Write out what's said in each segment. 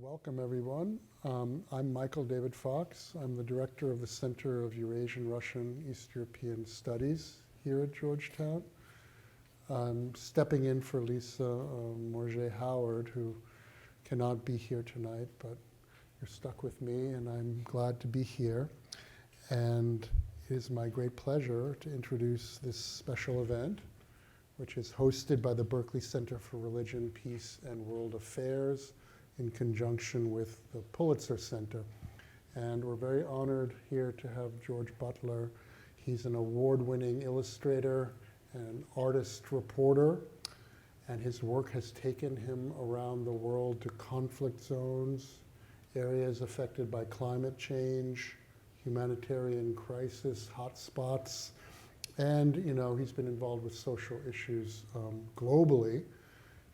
Welcome, everyone. I'm Michael David Fox. I'm the director of the Center of Eurasian, Russian, East European Studies here at Georgetown. I'm stepping in for Lisa Morget-Howard, who cannot be here tonight, but you're stuck with me, and I'm glad to be here. And it is my great pleasure to introduce this special event, which is hosted by the Berkley Center for Religion, Peace, and World Affairs in conjunction with the Pulitzer Center. And we're very honored here to have George Butler. He's an award-winning illustrator and artist reporter, and his work has taken him around the world to conflict zones, areas affected by climate change, humanitarian crisis, hotspots, and he's been involved with social issues globally.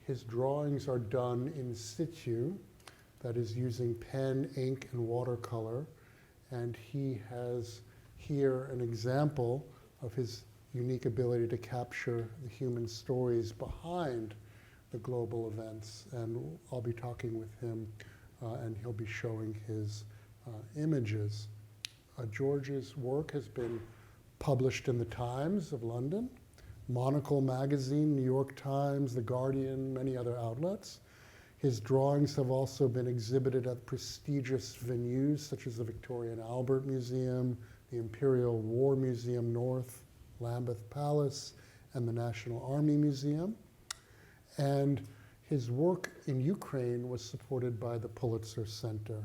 His drawings are done in situ, that is using pen, ink, and watercolor, and he has here an example of his unique ability to capture the human stories behind the global events, and I'll be talking with him, and he'll be showing his images. George's work has been published in the Times of London, Monocle magazine, New York Times, The Guardian, many other outlets. His drawings have also been exhibited at prestigious venues such as the Victoria and Albert Museum, the Imperial War Museum North, Lambeth Palace, and the National Army Museum. And his work in Ukraine was supported by the Pulitzer Center.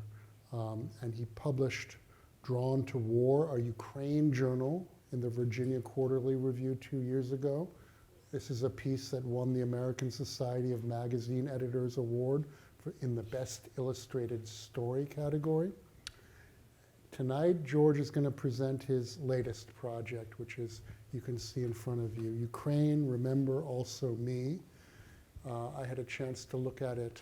And he published Drawn to War, a Ukraine journal, in the Virginia Quarterly Review 2 years ago. This is a piece that won the American Society of Magazine Editors Award in the Best Illustrated Story category. Tonight, George is going to present his latest project, which is, you can see in front of you, Ukraine, Remember Also Me. I had a chance to look at it,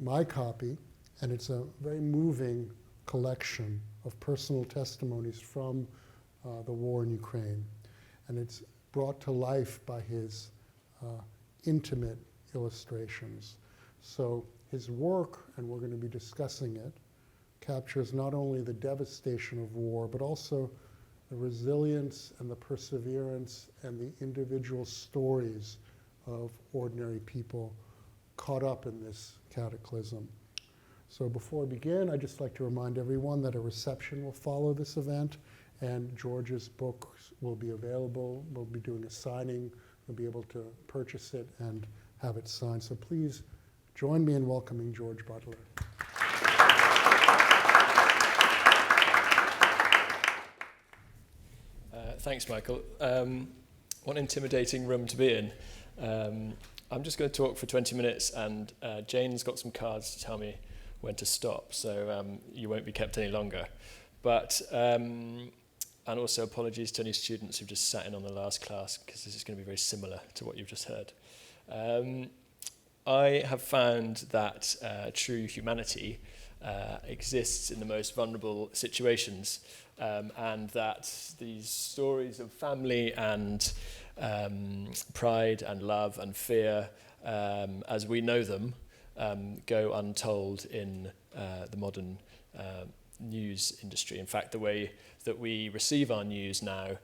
my copy, and it's a very moving collection of personal testimonies from the war in Ukraine. And it's brought to life by his intimate illustrations. So his work, and we're going to be discussing it, captures not only the devastation of war, but also the resilience and the perseverance and the individual stories of ordinary people caught up in this cataclysm. So before I begin, I'd just like to remind everyone that a reception will follow this event, and George's books will be available. We'll be doing a signing. You'll be able to purchase it and have it signed. So please join me in welcoming George Butler. Thanks, Michael. What an intimidating room to be in. I'm just going to talk for 20 minutes, and Jane's got some cards to tell me when to stop, so you won't be kept any longer. But and also apologies to any students who've just sat in on the last class, because this is going to be very similar to what you've just heard. I have found that true humanity exists in the most vulnerable situations, and that these stories of family and pride and love and fear, as we know them, go untold in the modern news industry. In fact, the way that we receive our news now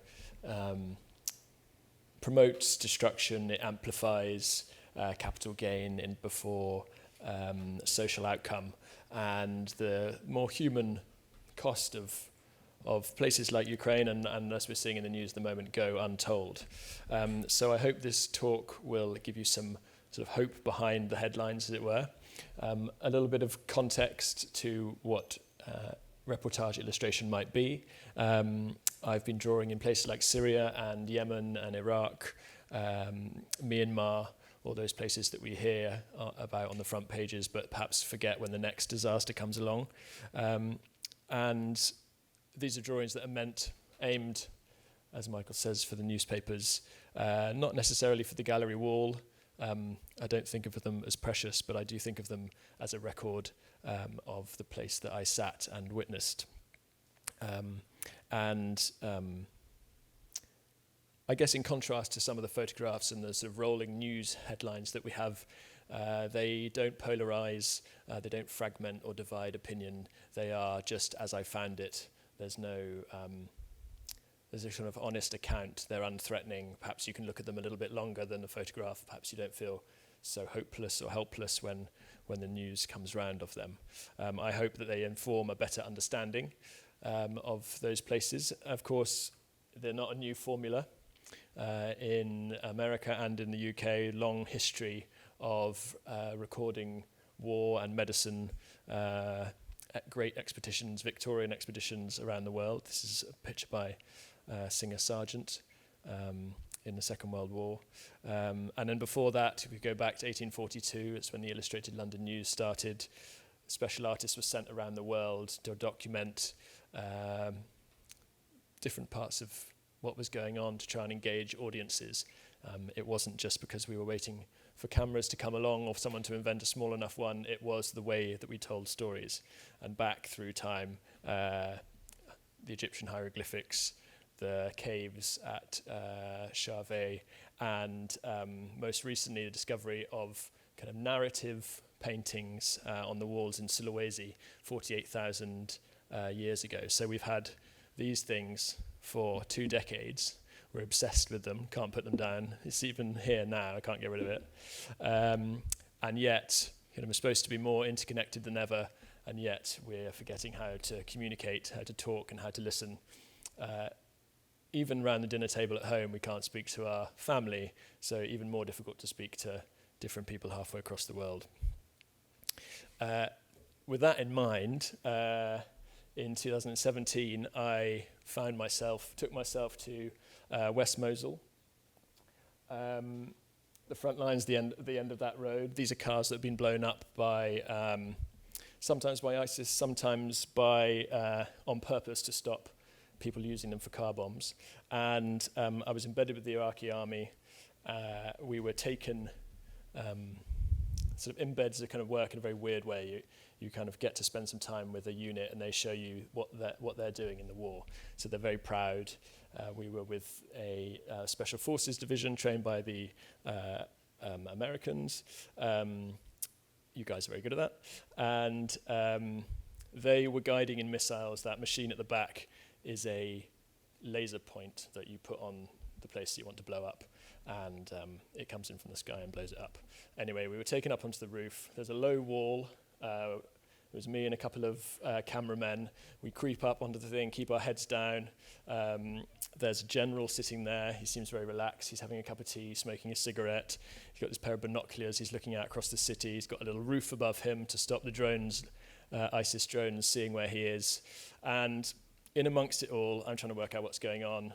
promotes destruction, it amplifies capital gain in before social outcome, and the more human cost of places like Ukraine and as we're seeing in the news at the moment go untold. So I hope this talk will give you some sort of hope behind the headlines, as it were. A little bit of context to what reportage illustration might be. I've been drawing in places like Syria and Yemen and Iraq, Myanmar, all those places that we hear about on the front pages, but perhaps forget when the next disaster comes along. And these are drawings that are aimed, as Michael says, for the newspapers, not necessarily for the gallery wall. I don't think of them as precious, but I do think of them as a record of the place that I sat and witnessed. I guess in contrast to some of the photographs and the sort of rolling news headlines that we have They don't polarize, they don't fragment or divide opinion. They are just as I found it. There's a sort of honest account. They're unthreatening. Perhaps you can look at them a little bit longer than a photograph. Perhaps you don't feel so hopeless or helpless when the news comes round of them. I hope that they inform a better understanding of those places. Of course, they're not a new formula. In America and in the UK, long history of recording war and medicine, great expeditions, Victorian expeditions around the world. This is a picture by Singer Sargent in the Second World War. And then before that, if we go back to 1842, it's when the Illustrated London News started. Special artists were sent around the world to document different parts of what was going on to try and engage audiences. It wasn't just because we were waiting for cameras to come along or for someone to invent a small enough one. It was the way that we told stories. And back through time, the Egyptian hieroglyphics, the caves at Charvet, and most recently the discovery of kind of narrative paintings on the walls in Sulawesi 48,000 years ago. So we've had these things for 2 decades. We're obsessed with them, can't put them down. It's even here now, I can't get rid of it. And yet, we're supposed to be more interconnected than ever, and yet we're forgetting how to communicate, how to talk, and how to listen. Even around the dinner table at home, we can't speak to our family, so even more difficult to speak to different people halfway across the world. With that in mind, in 2017, I took myself to West Mosul. The front line's the end of that road. These are cars that have been blown up by, sometimes by ISIS, sometimes by on purpose to stop people using them for car bombs. And I was embedded with the Iraqi army. We were taken, sort of embeds a kind of work in a very weird way. You kind of get to spend some time with a unit and they show you what they're doing in the war. So they're very proud. We were with a special forces division trained by the Americans. You guys are very good at that. And they were guiding in missiles. That machine at the back is a laser point that you put on the place you want to blow up, and it comes in from the sky and blows it up. Anyway, we were taken up onto the roof. There's a low wall. It was me and a couple of cameramen. We creep up onto the thing, keep our heads down. There's a general sitting there. He seems very relaxed. He's having a cup of tea, smoking a cigarette. He's got this pair of binoculars. He's looking out across the city. He's got a little roof above him to stop the drones, ISIS drones, seeing where he is. And in amongst it all, I'm trying to work out what's going on.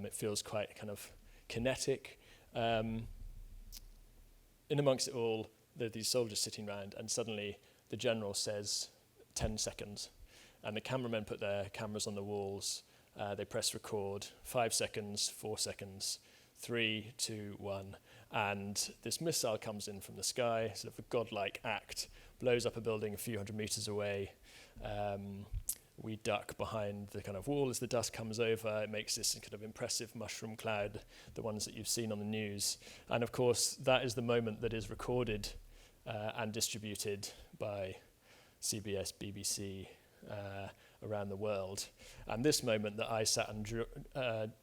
It feels quite kind of kinetic. In amongst it all, there are these soldiers sitting around, and suddenly the general says 10 seconds. And the cameramen put their cameras on the walls. They press record. 5 seconds, 4 seconds, 3, 2, 1. And this missile comes in from the sky, sort of a godlike act, blows up a building a few hundred meters away. We duck behind the kind of wall as the dust comes over. It makes this kind of impressive mushroom cloud, the ones that you've seen on the news. And of course, that is the moment that is recorded and distributed by CBS, BBC, around the world. And this moment that I sat and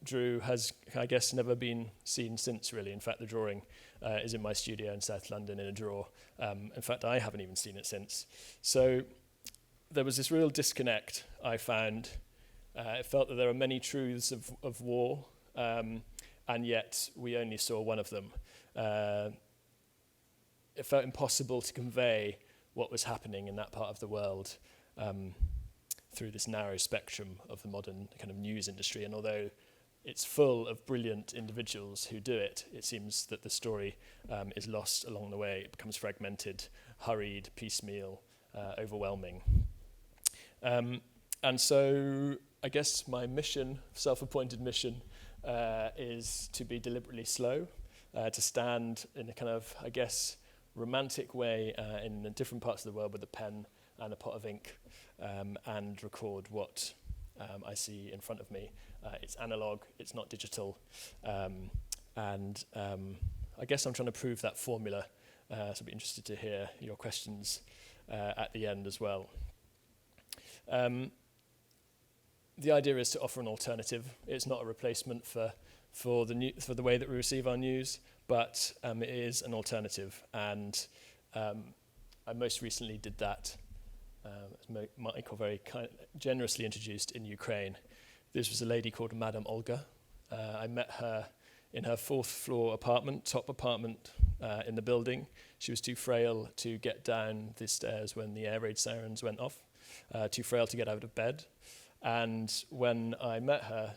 drew has, I guess, never been seen since, really. In fact, the drawing is in my studio in South London in a drawer. In fact, I haven't even seen it since. So there was this real disconnect, I found. It felt that there are many truths of war, and yet we only saw one of them. It felt impossible to convey what was happening in that part of the world through this narrow spectrum of the modern kind of news industry. And although it's full of brilliant individuals who do it, it seems that the story is lost along the way. It becomes fragmented, hurried, piecemeal, overwhelming. And so I guess my mission, self-appointed mission, is to be deliberately slow, to stand in a kind of, I guess, romantic way in different parts of the world with a pen and a pot of ink, and record what I see in front of me. It's analog, it's not digital, and I guess I'm trying to prove that formula So I'd be interested to hear your questions at the end as well. The idea is to offer an alternative. It's not a replacement for the way that we receive our news, but it is an alternative. And I most recently did that, as Michael very generously introduced, in Ukraine. This was a lady called Madame Olga. I met her in her 4th floor apartment, top apartment in the building. She was too frail to get down the stairs when the air raid sirens went off, too frail to get out of bed. And when I met her,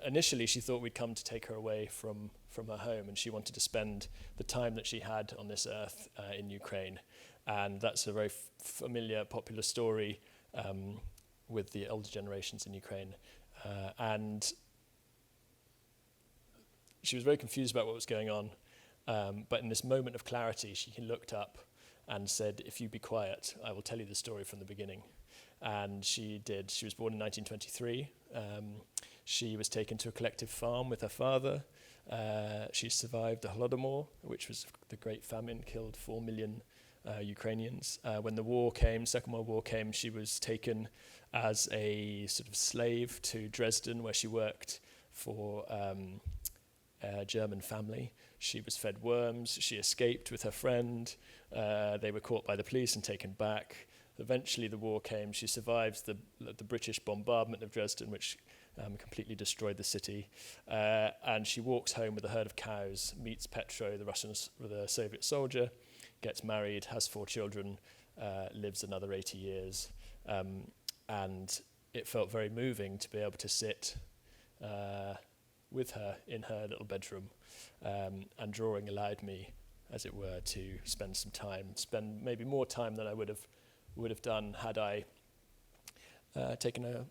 initially she thought we'd come to take her away from her home, and she wanted to spend the time that she had on this earth in Ukraine. And that's a very familiar, popular story with the older generations in Ukraine. And she was very confused about what was going on. But in this moment of clarity, she looked up and said, "If you be quiet, I will tell you the story from the beginning." And she did. She was born in 1923. She was taken to a collective farm with her father. She survived the Holodomor, which was the Great Famine, killed 4 million Ukrainians. When the war came, Second World War came, she was taken as a sort of slave to Dresden, where she worked for a German family. She was fed worms. She escaped with her friend. They were caught by the police and taken back. Eventually the war came. She survived the British bombardment of Dresden, which completely destroyed the city. And she walks home with a herd of cows, meets Petro, the Soviet soldier, gets married, has 4 children, lives another 80 years. And it felt very moving to be able to sit with her in her little bedroom. And drawing allowed me, as it were, to spend maybe more time than I would have done had I taken a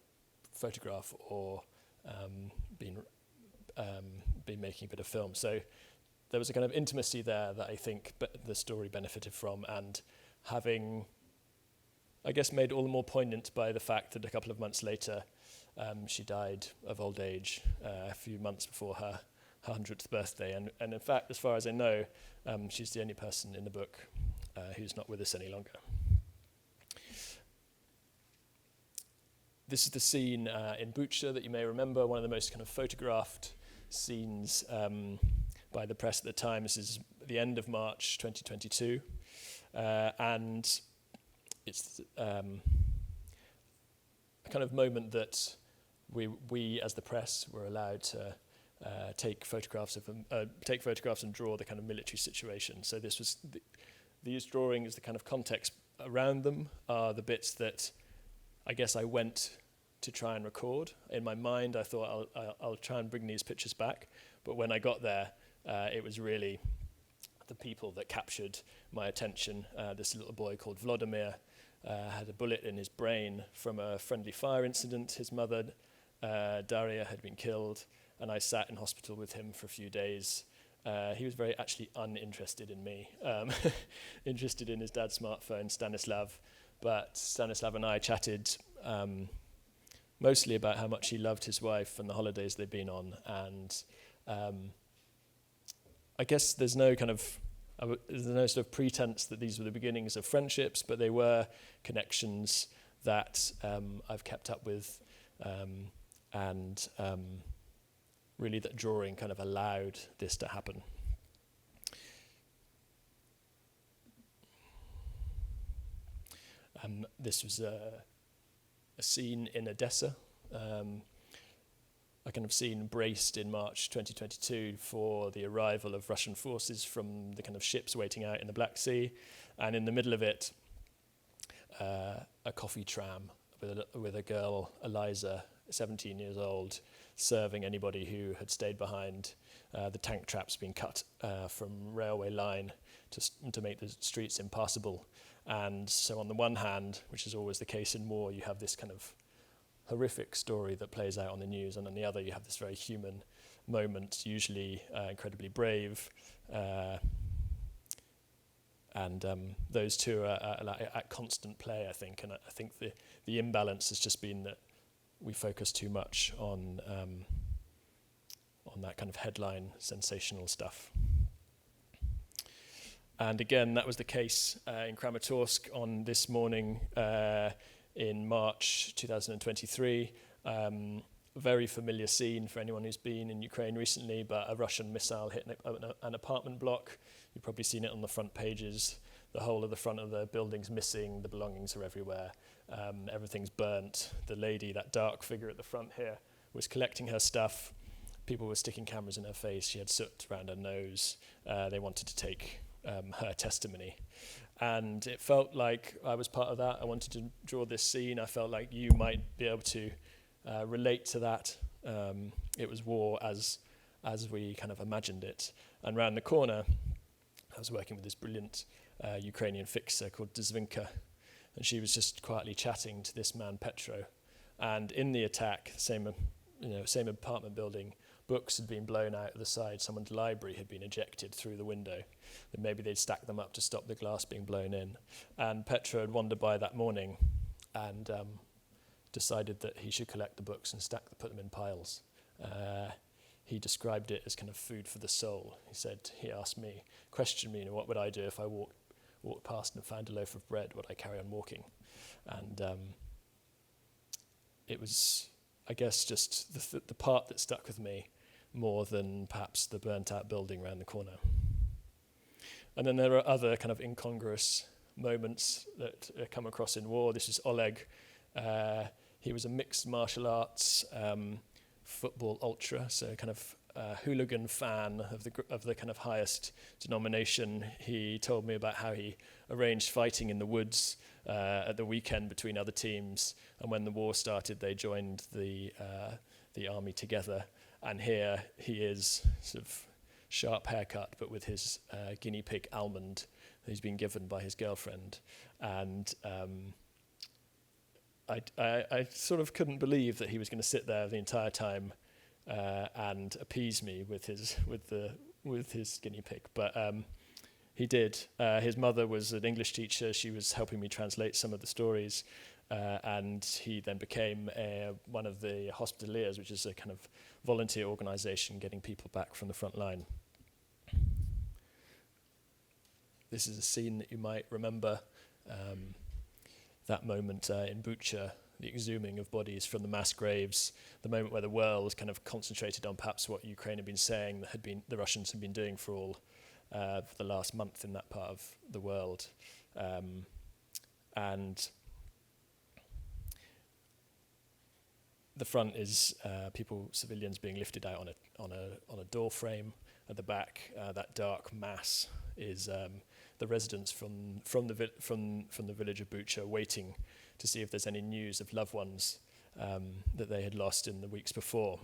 photograph or been making a bit of film. So there was a kind of intimacy there that I think the story benefited from, and having, I guess, made all the more poignant by the fact that a couple of months later she died of old age a few months before her 100th birthday. And in fact, as far as I know, she's the only person in the book who's not with us any longer. This is the scene in Bucha that you may remember, one of the most kind of photographed scenes by the press at the time. This is the end of March 2022. And it's a kind of moment that we as the press were allowed to take photographs and draw the kind of military situation. So this was these drawings, the kind of context around them are the bits that I guess I went to try and record. In my mind, I thought I'll try and bring these pictures back. But when I got there, it was really the people that captured my attention. This little boy called Vladimir had a bullet in his brain from a friendly fire incident. His mother, Daria, had been killed, and I sat in hospital with him for a few days. He was very actually uninterested in me, interested in his dad's smartphone, Stanislav. But Stanislav and I chatted mostly about how much he loved his wife and the holidays they'd been on. And I guess there's no sort of pretense that these were the beginnings of friendships, but they were connections that I've kept up with, and really that drawing kind of allowed this to happen. This was a scene in Odessa, a kind of scene braced in March 2022 for the arrival of Russian forces from the kind of ships waiting out in the Black Sea, and in the middle of it, a coffee tram with a girl, Eliza, 17 years old, serving anybody who had stayed behind. The tank traps being cut from railway line to make the streets impassable. And so on the one hand, which is always the case in war, you have this kind of horrific story that plays out on the news, and on the other you have this very human moment, usually incredibly brave. And those two are at constant play, I think. And I think the imbalance has just been that we focus too much on that kind of headline sensational stuff. And again, that was the case in Kramatorsk on this morning in March 2023. Very familiar scene for anyone who's been in Ukraine recently, but a Russian missile hit an apartment block. You've probably seen it on the front pages. The whole of the front of the building's missing, the belongings are everywhere, everything's burnt. The lady, that dark figure at the front here, was collecting her stuff. People were sticking cameras in her face. She had soot around her nose. They wanted to take her testimony. And it felt like I was part of that. I wanted to draw this scene. I felt like you might be able to relate to that. It was war as we kind of imagined it. And round the corner, I was working with this brilliant Ukrainian fixer called Dzvinka, and she was just quietly chatting to this man Petro. And in the attack, same apartment building, books had been blown out of the side. Someone's library had been ejected through the window. And maybe they'd stacked them up to stop the glass being blown in. And Petro had wandered by that morning and decided that he should collect the books and put them in piles. He described it as kind of food for the soul. He asked me, questioned me, what would I do if I walked past and found a loaf of bread? Would I carry on walking? And it was, I guess, just the part that stuck with me more than perhaps the burnt out building around the corner. And then there are other kind of incongruous moments that come across in war. This is Oleg. He was a mixed martial arts football ultra, so kind of hooligan fan of the kind of highest denomination. He told me about how he arranged fighting in the woods at the weekend between other teams, and when the war started, they joined the army together. And here he is, sort of sharp haircut, but with his guinea pig almond that he's been given by his girlfriend. And I sort of couldn't believe that he was going to sit there the entire time and appease me with his guinea pig, but he did. His mother was an English teacher. She was helping me translate some of the stories, and he then became one of the hospitaliers, which is a kind of volunteer organisation getting people back from the front line. This is a scene that you might remember. That moment in Bucha, the exhuming of bodies from the mass graves, the moment where the world kind of concentrated on perhaps what Ukraine had been saying that the Russians had been doing for the last month in that part of the world. And the front is civilians being lifted out on a door frame. At the back, that dark mass is the residents from the village of Bucha waiting to see if there's any news of loved ones that they had lost in the weeks before,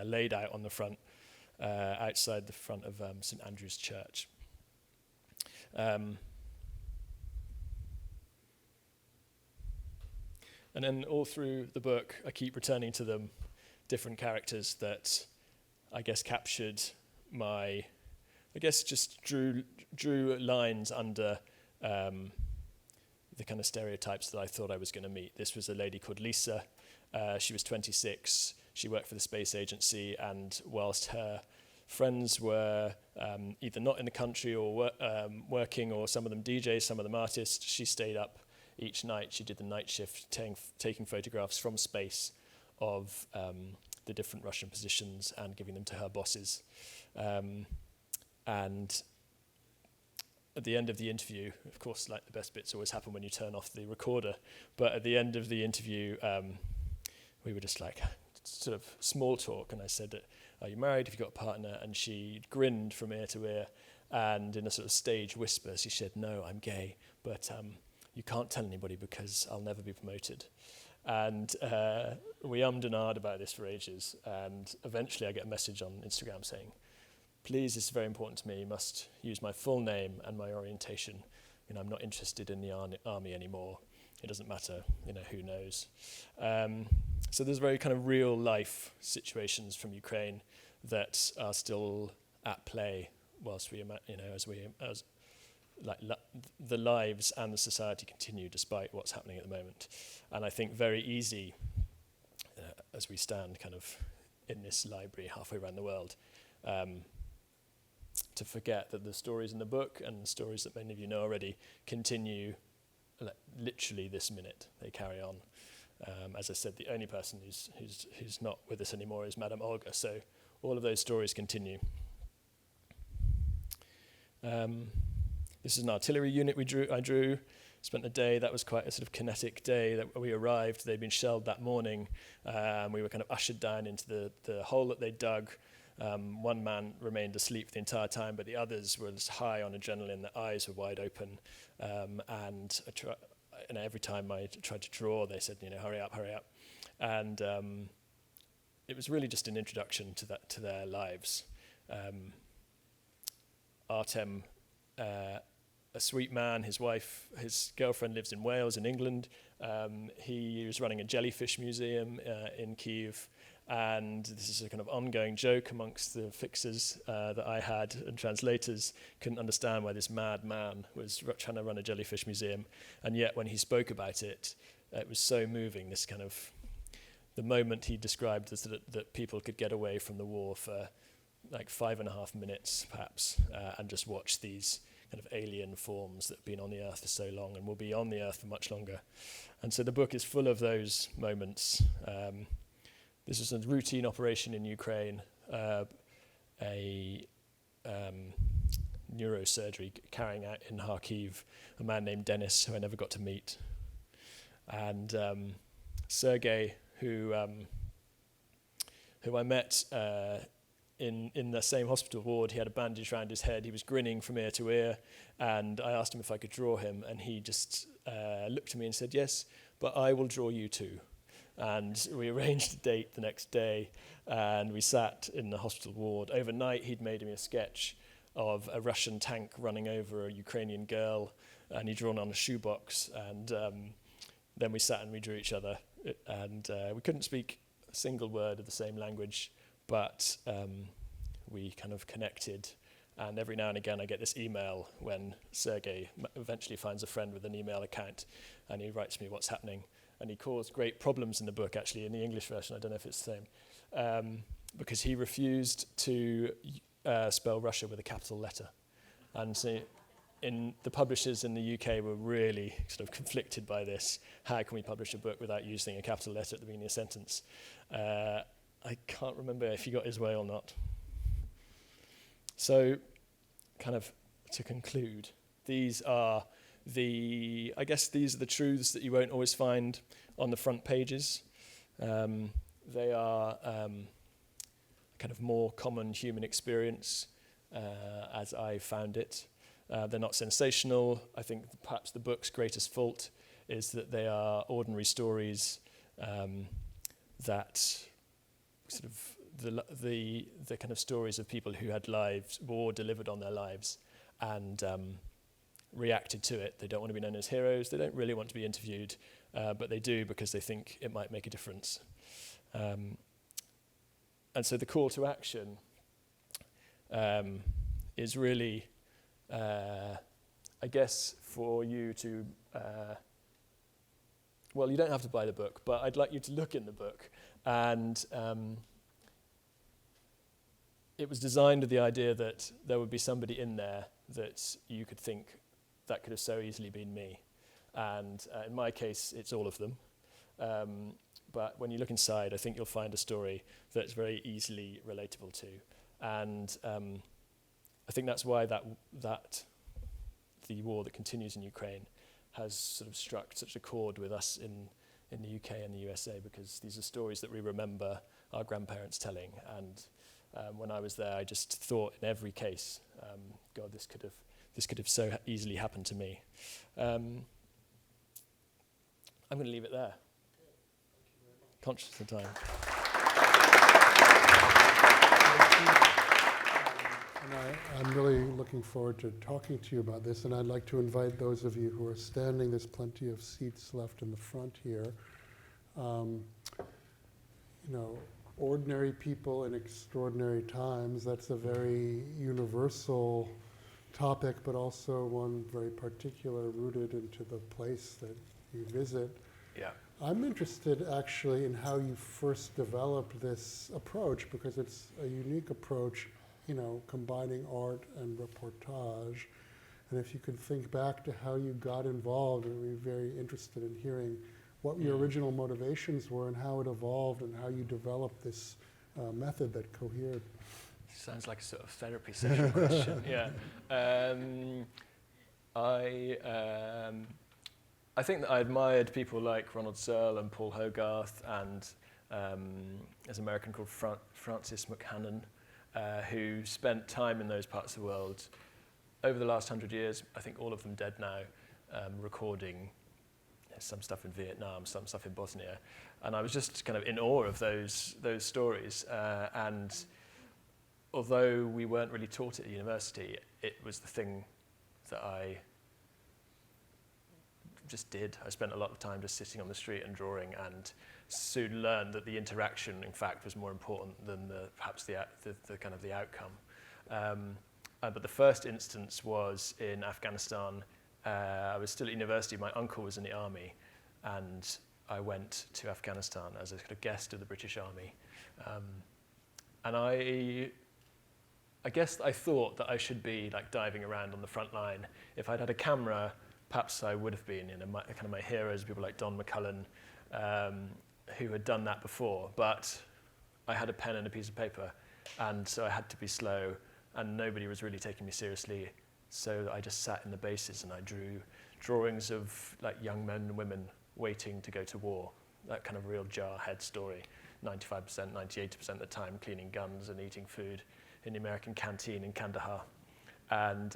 laid out on the front, outside the front of St Andrew's Church. And then all through the book, I keep returning to them, different characters that I guess captured just drew lines under the kind of stereotypes that I thought I was going to meet. This was a lady called Lisa. She was 26. She worked for the space agency, and whilst her friends were either not in the country or working, or some of them DJs, some of them artists, she stayed up each night. She did the night shift, taking photographs from space of the different Russian positions and giving them to her bosses. And at the end of the interview, of course, like the best bits always happen when you turn off the recorder, but at the end of the interview, we were just like sort of small talk, and I said, "Are you married? Have you got a partner?" And she grinned from ear to ear, and in a sort of stage whisper, she said, "No, I'm gay, but you can't tell anybody because I'll never be promoted." And we ummed and ahed about this for ages, and eventually I get a message on Instagram saying, "Please, this is very important to me. You must use my full name and my orientation. I'm not interested in the army anymore. It doesn't matter, who knows." So there's very kind of real life situations from Ukraine that are still at play whilst the lives and the society continue despite what's happening at the moment. And I think very easy, as we stand kind of in this library halfway around the world, to forget that the stories in the book and the stories that many of you know already continue literally this minute. They carry on. As I said, the only person who's not with us anymore is Madame Olga, so all of those stories continue. This is an artillery unit I drew. Spent the day, that was quite a sort of kinetic day that we arrived. They'd been shelled that morning. We were kind of ushered down into the hole that they dug. One man remained asleep the entire time, but the others were just high on adrenaline. Their eyes were wide open. And every time I tried to draw, they said, hurry up. And it was really just an introduction to their lives. Artem, a sweet man, his girlfriend lives in Wales, in England. He was running a jellyfish museum in Kyiv, and this is a kind of ongoing joke amongst the fixers that I had, and translators couldn't understand why this mad man was trying to run a jellyfish museum, and yet when he spoke about it, it was so moving, this kind of, the moment he described as that people could get away from the war for like 5.5 minutes perhaps, and just watch these kind of alien forms that have been on the earth for so long and will be on the earth for much longer. And so the book is full of those moments. This is a routine operation in Ukraine, a neurosurgery carrying out in Kharkiv, a man named Dennis, who I never got to meet. And Sergei, who I met in the same hospital ward. He had a bandage around his head. He was grinning from ear to ear, and I asked him if I could draw him, and he just looked at me and said, "Yes, but I will draw you too." And we arranged a date the next day, and we sat in the hospital ward. Overnight, he'd made me a sketch of a Russian tank running over a Ukrainian girl, and he'd drawn on a shoebox, and then we sat and we drew each other, and we couldn't speak a single word of the same language, but we kind of connected. And every now and again I get this email when Sergei eventually finds a friend with an email account, and he writes me what's happening. And he caused great problems in the book, actually, in the English version. I don't know if it's the same. Because he refused to spell Russia with a capital letter. And so the publishers in the UK were really sort of conflicted by this. How can we publish a book without using a capital letter at the beginning of a sentence? I can't remember if he got his way or not. So, kind of to conclude, these are the truths that you won't always find on the front pages. They are kind of more common human experience as I found it. They're not sensational. I think perhaps the book's greatest fault is that they are ordinary stories that sort of the kind of stories of people who had lives, war delivered on their lives, and reacted to it. They don't want to be known as heroes. They don't really want to be interviewed, but they do because they think it might make a difference. And so the call to action is really, I guess, for you to, well, you don't have to buy the book, but I'd like you to look in the book. And it was designed with the idea that there would be somebody in there that you could think, that could have so easily been me. And in my case, it's all of them. But when you look inside, I think you'll find a story that's very easily relatable to. And I think that's why that the war that continues in Ukraine has sort of struck such a chord with us in the UK and the USA, because these are stories that we remember our grandparents telling. And when I was there, I just thought in every case, God, this could have so easily happened to me. I'm going to leave it there. Conscious of time. And I'm really looking forward to talking to you about this, and I'd like to invite those of you who are standing, there's plenty of seats left in the front here. Ordinary people in extraordinary times, that's a very universal topic, but also one very particular, rooted into the place that you visit. Yeah. I'm interested actually in how you first developed this approach, because it's a unique approach combining art and reportage. And if you could think back to how you got involved, we'd be very interested in hearing what your original motivations were and how it evolved and how you developed this method that cohered. Sounds like a sort of therapy session question. Yeah. I think that I admired people like Ronald Searle and Paul Hogarth and there's an American called Francis Buchanan who spent time in those parts of the world over the last 100 years. I think all of them dead now, recording some stuff in Vietnam, some stuff in Bosnia. And I was just kind of in awe of those stories. And although we weren't really taught at university, it was the thing that I just did. I spent a lot of time just sitting on the street and drawing, and soon learned that the interaction, in fact, was more important than perhaps the kind of the outcome. But the first instance was in Afghanistan. I was still at university. My uncle was in the army, and I went to Afghanistan as a kind of guest of the British Army. And I guess I thought that I should be like diving around on the front line. If I'd had a camera, perhaps I would have been in kind of my heroes, people like Don McCullen, who had done that before. But I had a pen and a piece of paper, and so I had to be slow, and nobody was really taking me seriously. So I just sat in the bases and I drew drawings of like young men and women waiting to go to war. That kind of real jarhead story. 95%, 98% of the time cleaning guns and eating food in the American canteen in Kandahar, and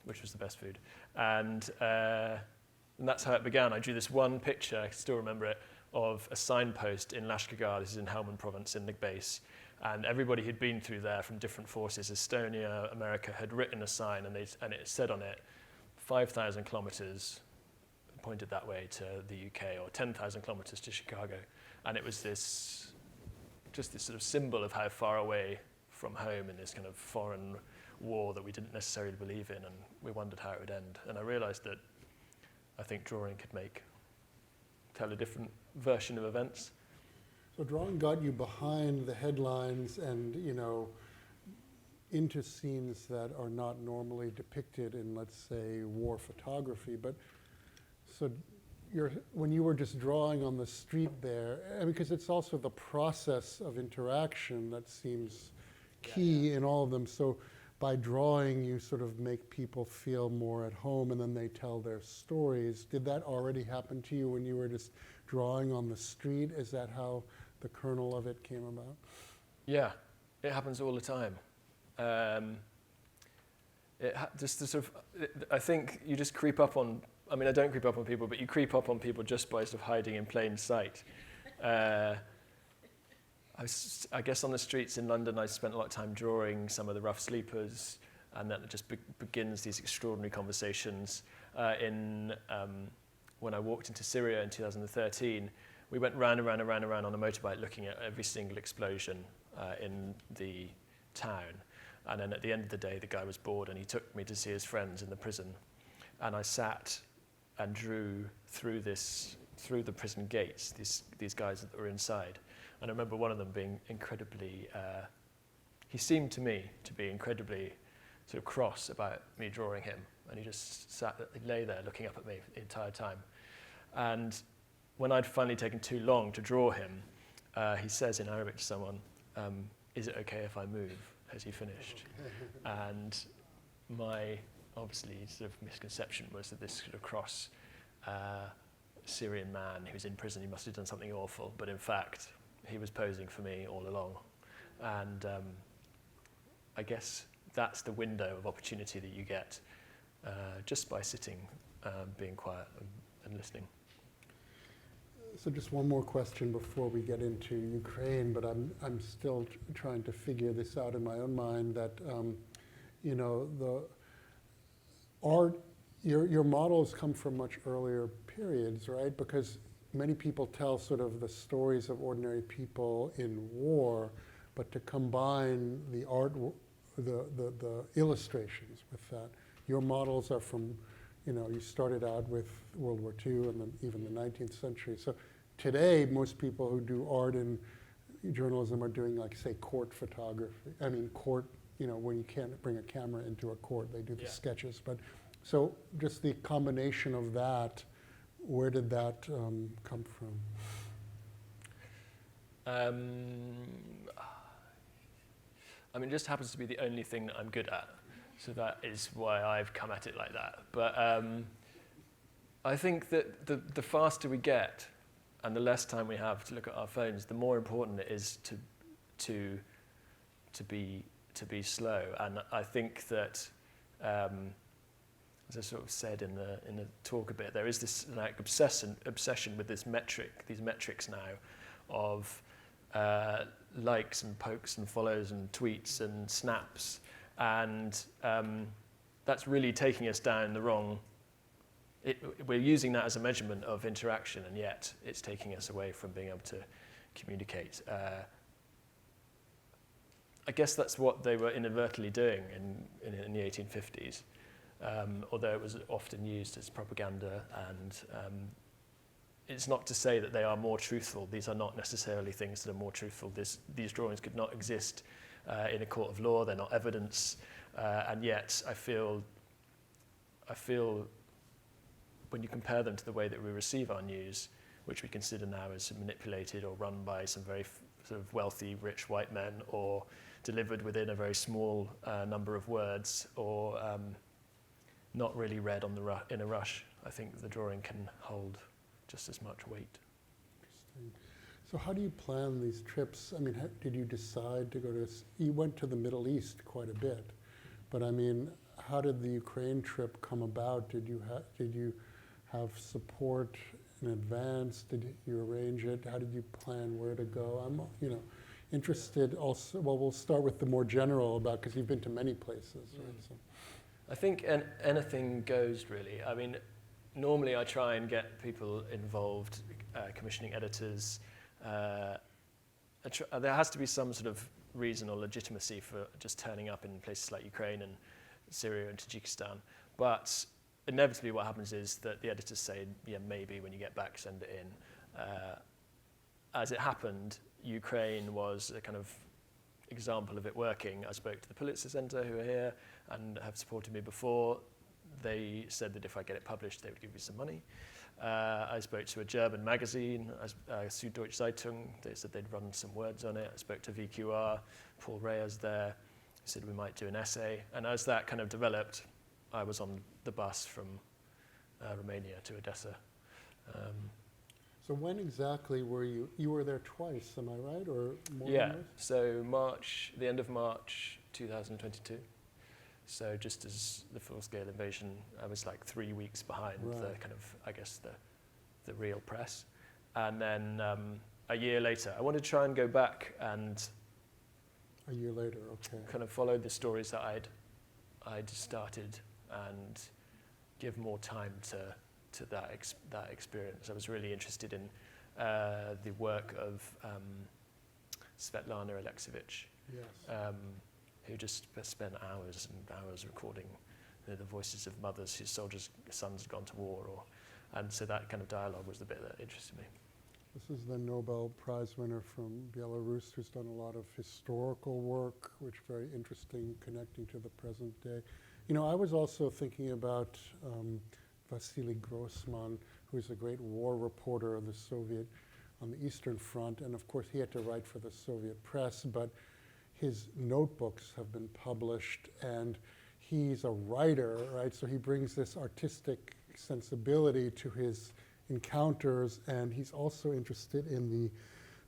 which was the best food. And that's how it began. I drew this one picture, I still remember it, of a signpost in Lashkargah. This is in Helmand province in the base. And everybody who'd been through there from different forces, Estonia, America, had written a sign, and it said on it, 5,000 kilometers pointed that way to the UK, or 10,000 kilometers to Chicago. And it was just this sort of symbol of how far away from home in this kind of foreign war that we didn't necessarily believe in, and we wondered how it would end. And I realized that I think drawing could tell a different version of events. So drawing got you behind the headlines and, into scenes that are not normally depicted in, let's say, war photography. But so when you were just drawing on the street there, because it's also the process of interaction that seems key in all of them. So by drawing, you sort of make people feel more at home, and then they tell their stories. Did that already happen to you when you were just drawing on the street? Is that how the kernel of it came about? Yeah, it happens all the time. I think you just creep up on, I don't creep up on people, but you creep up on people just by sort of hiding in plain sight. I guess on the streets in London, I spent a lot of time drawing some of the rough sleepers, and then it just begins these extraordinary conversations. When I walked into Syria in 2013, we went round and round and round and round on a motorbike looking at every single explosion in the town. And then at the end of the day, the guy was bored and he took me to see his friends in the prison. And I sat and drew through the prison gates, these guys that were inside. And I remember one of them being incredibly, he seemed to me to be incredibly sort of cross about me drawing him. And he just lay there looking up at me the entire time. And when I'd finally taken too long to draw him, he says in Arabic to someone, is it okay if I move? Has he finished? And my, obviously, sort of misconception was that this sort of cross Syrian man who's in prison, he must have done something awful. But in fact, he was posing for me all along. And I guess that's the window of opportunity that you get just by sitting, being quiet and listening. So just one more question before we get into Ukraine, but I'm still trying to figure this out in my own mind, that the art, your models come from much earlier periods, right? Because many people tell sort of the stories of ordinary people in war, but to combine the art, the illustrations with that, your models are from, you started out with World War II and then even the 19th century. So today, most people who do art in journalism are doing, like, say, court photography, court when you can't bring a camera into a court, they do the sketches. But so just the combination of that, where did that come from? It just happens to be the only thing that I'm good at. So that is why I've come at it like that. But I think that the faster we get and the less time we have to look at our phones, the more important it is to be slow. And I think that, as I sort of said in the talk a bit, there is this like obsession with these metrics now of likes and pokes and follows and tweets and snaps, and that's really taking us down the wrong. We're using that as a measurement of interaction, and yet it's taking us away from being able to communicate. I guess that's what they were inadvertently doing in the 1850s, although it was often used as propaganda, and it's not to say that they are more truthful. These are not necessarily things that are more truthful. These drawings could not exist in a court of law. They're not evidence, and yet I feel when you compare them to the way that we receive our news, which we consider now as manipulated or run by some very sort of wealthy, rich white men, or delivered within a very small number of words, or not really read in a rush, I think the drawing can hold just as much weight. Interesting. So how do you plan these trips? I mean, did you decide to go to, you went to the Middle East quite a bit, but I mean, how did the Ukraine trip come about? Did you have support in advance? Did you arrange it? How did you plan where to go? I'm, interested also, well, we'll start with the more general about, because you've been to many places, right? So. I think anything goes, really. I mean, normally I try and get people involved, commissioning editors. There has to be some sort of reason or legitimacy for just turning up in places like Ukraine and Syria and Tajikistan. But inevitably what happens is that the editors say, yeah, maybe when you get back, send it in. As it happened, Ukraine was a kind of example of it working. I spoke to the Pulitzer Center, who are here and have supported me before. They said that if I get it published, they would give me some money. I spoke to a German magazine, Süddeutsche Zeitung. They said they'd run some words on it. I spoke to VQR, Paul Reyes there. He said we might do an essay. And as that kind of developed, I was on the bus from Romania to Odessa. So when exactly were you? You were there twice, am I right, or more? Yeah. So the end of March 2022. So just as the full-scale invasion, I was like 3 weeks behind the kind of, I guess, the real press. And then a year later, I wanted to try and go back and a year later, okay, kind of follow the stories that I'd started and give more time to that experience. I was really interested in the work of Svetlana Alexievich. Yes. Who just spent hours and hours recording the voices of mothers whose sons had gone to war, and so that kind of dialogue was the bit that interested me. This is the Nobel Prize winner from Belarus, who's done a lot of historical work, which is very interesting, connecting to the present day. I was also thinking about Vasily Grossman, who's a great war reporter of the Soviet on the Eastern Front, and of course he had to write for the Soviet press, but his notebooks have been published, and he's a writer, right? So he brings this artistic sensibility to his encounters, and he's also interested in the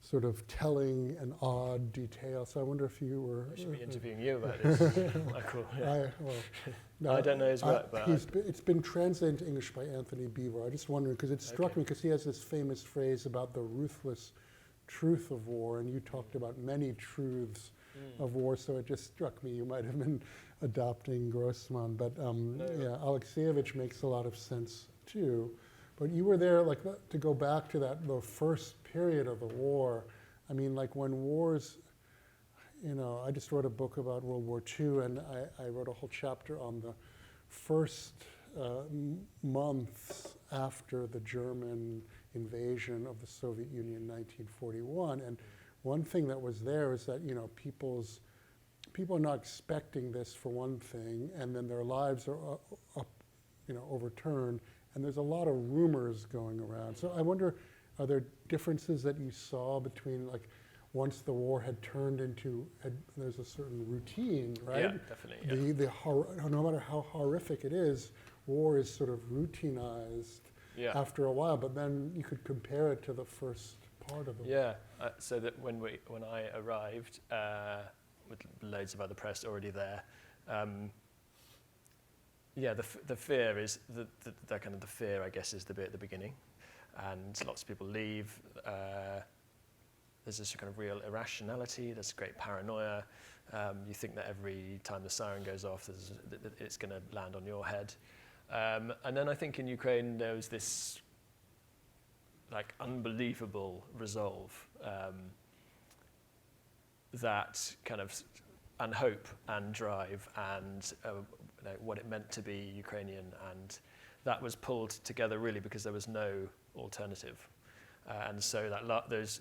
sort of telling and odd detail. So I wonder if you were... I should be interviewing you about this, Michael. Yeah. I don't know his work, but... It's been translated into English by Anthony Beaver. I just wondered, because it struck me, because he has this famous phrase about the ruthless truth of war, and you talked about many truths of war, so it just struck me you might have been adopting Grossman, but yeah, Alexievich makes a lot of sense too. But you were there, like, to go back to the first period of the war. I mean, like when wars, I just wrote a book about World War II, and I wrote a whole chapter on the first months after the German invasion of the Soviet Union in 1941, and one thing that was there is that people's people are not expecting this for one thing, and then their lives are overturned, and there's a lot of rumors going around. So I wonder, are there differences that you saw between, like, once the war had turned into, there's a certain routine, right? Yeah, definitely. Yeah. No matter how horrific it is, war is sort of routinized after a while, but then you could compare it to the first part of the war. Yeah, so that when I arrived, with loads of other press already there, the fear is, the kind of the fear, I guess, is the bit at the beginning, and lots of people leave. There's this kind of real irrationality, there's great paranoia. You think that every time the siren goes off, it's going to land on your head. And then I think in Ukraine there was this like unbelievable resolve, that kind of, and hope and drive and what it meant to be Ukrainian, and that was pulled together really because there was no alternative. And so that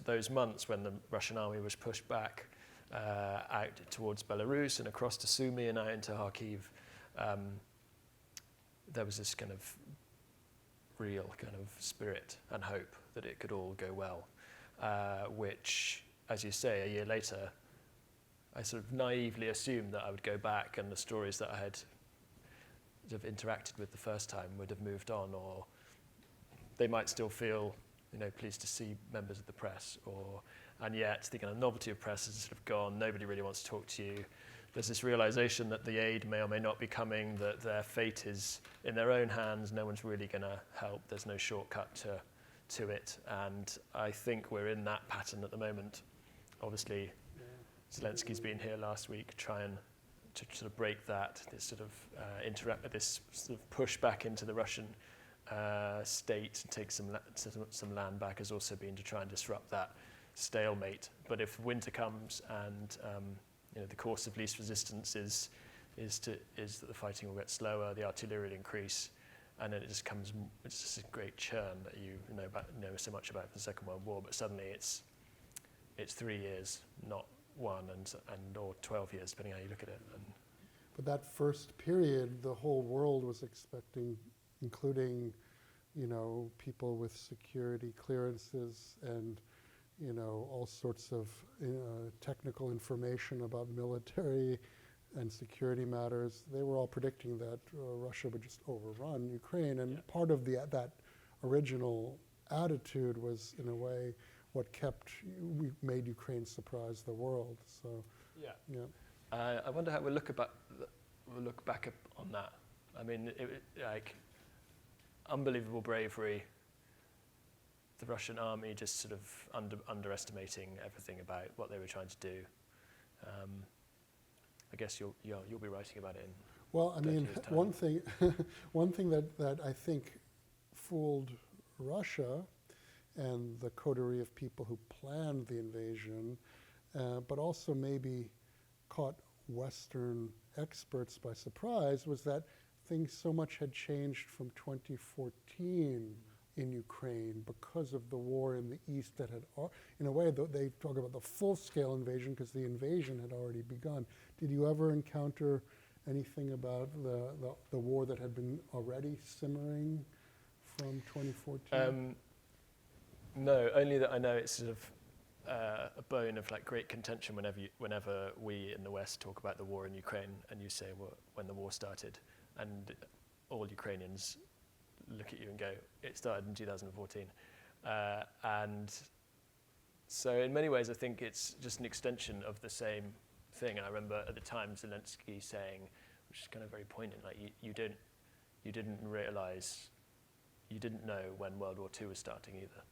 those months when the Russian army was pushed back out towards Belarus and across to Sumy and out into Kharkiv, there was this kind of real kind of spirit and hope that it could all go well, which, as you say, a year later, I sort of naively assumed that I would go back and the stories that I had sort of interacted with the first time would have moved on, or they might still feel, pleased to see members of the press, and yet the kind of novelty of press has sort of gone. Nobody really wants to talk to you. There's this realization that the aid may or may not be coming, that their fate is in their own hands. No one's really going to help. There's no shortcut to it. And I think we're in that pattern at the moment. Obviously, Zelensky's been here last week trying to sort of break that, this sort of this sort of push back into the Russian state and take some land back, has also been to try and disrupt that stalemate. But if winter comes and the course of least resistance is that the fighting will get slower, the artillery will increase, and then it's just a great churn that you know so much about the Second World War, but suddenly it's 3 years, not 1, or 12 years, depending how you look at it. But that first period, the whole world was expecting, including, people with security clearances and, all sorts of technical information about military and security matters. They were all predicting that Russia would just overrun Ukraine, and part of that original attitude was, in a way, what made Ukraine surprise the world. So I wonder how we'll look back on that. I mean, like unbelievable bravery. The Russian army just sort of underestimating everything about what they were trying to do. I guess you'll be writing about it in. Well, I mean, one thing that I think fooled Russia and the coterie of people who planned the invasion, but also maybe caught Western experts by surprise, was that things so much had changed from 2014 in Ukraine because of the war in the East that had, in a way, they talk about the full-scale invasion because the invasion had already begun. Did you ever encounter anything about the war that had been already simmering from 2014? No, only that I know it's sort of a bone of like great contention whenever we in the West talk about the war in Ukraine, and you say, well, when the war started, and all Ukrainians look at you and go, it started in 2014. And so in many ways, I think it's just an extension of the same thing. And I remember at the time Zelensky saying, which is kind of very poignant, like you didn't realize, you didn't know when World War II was starting either.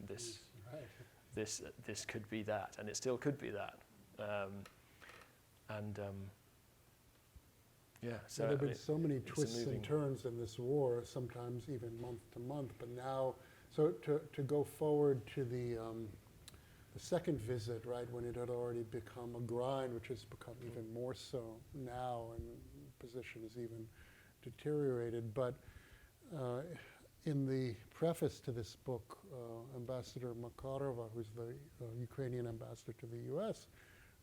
This could be that, and it still could be that. So there have been so many twists and turns in this war, sometimes even month to month. But now, so to go forward to the second visit, right, when it had already become a grind, which has become even more so now, and position is even deteriorated. But in the preface to this book, Ambassador Makarova, who's the Ukrainian ambassador to the U.S.,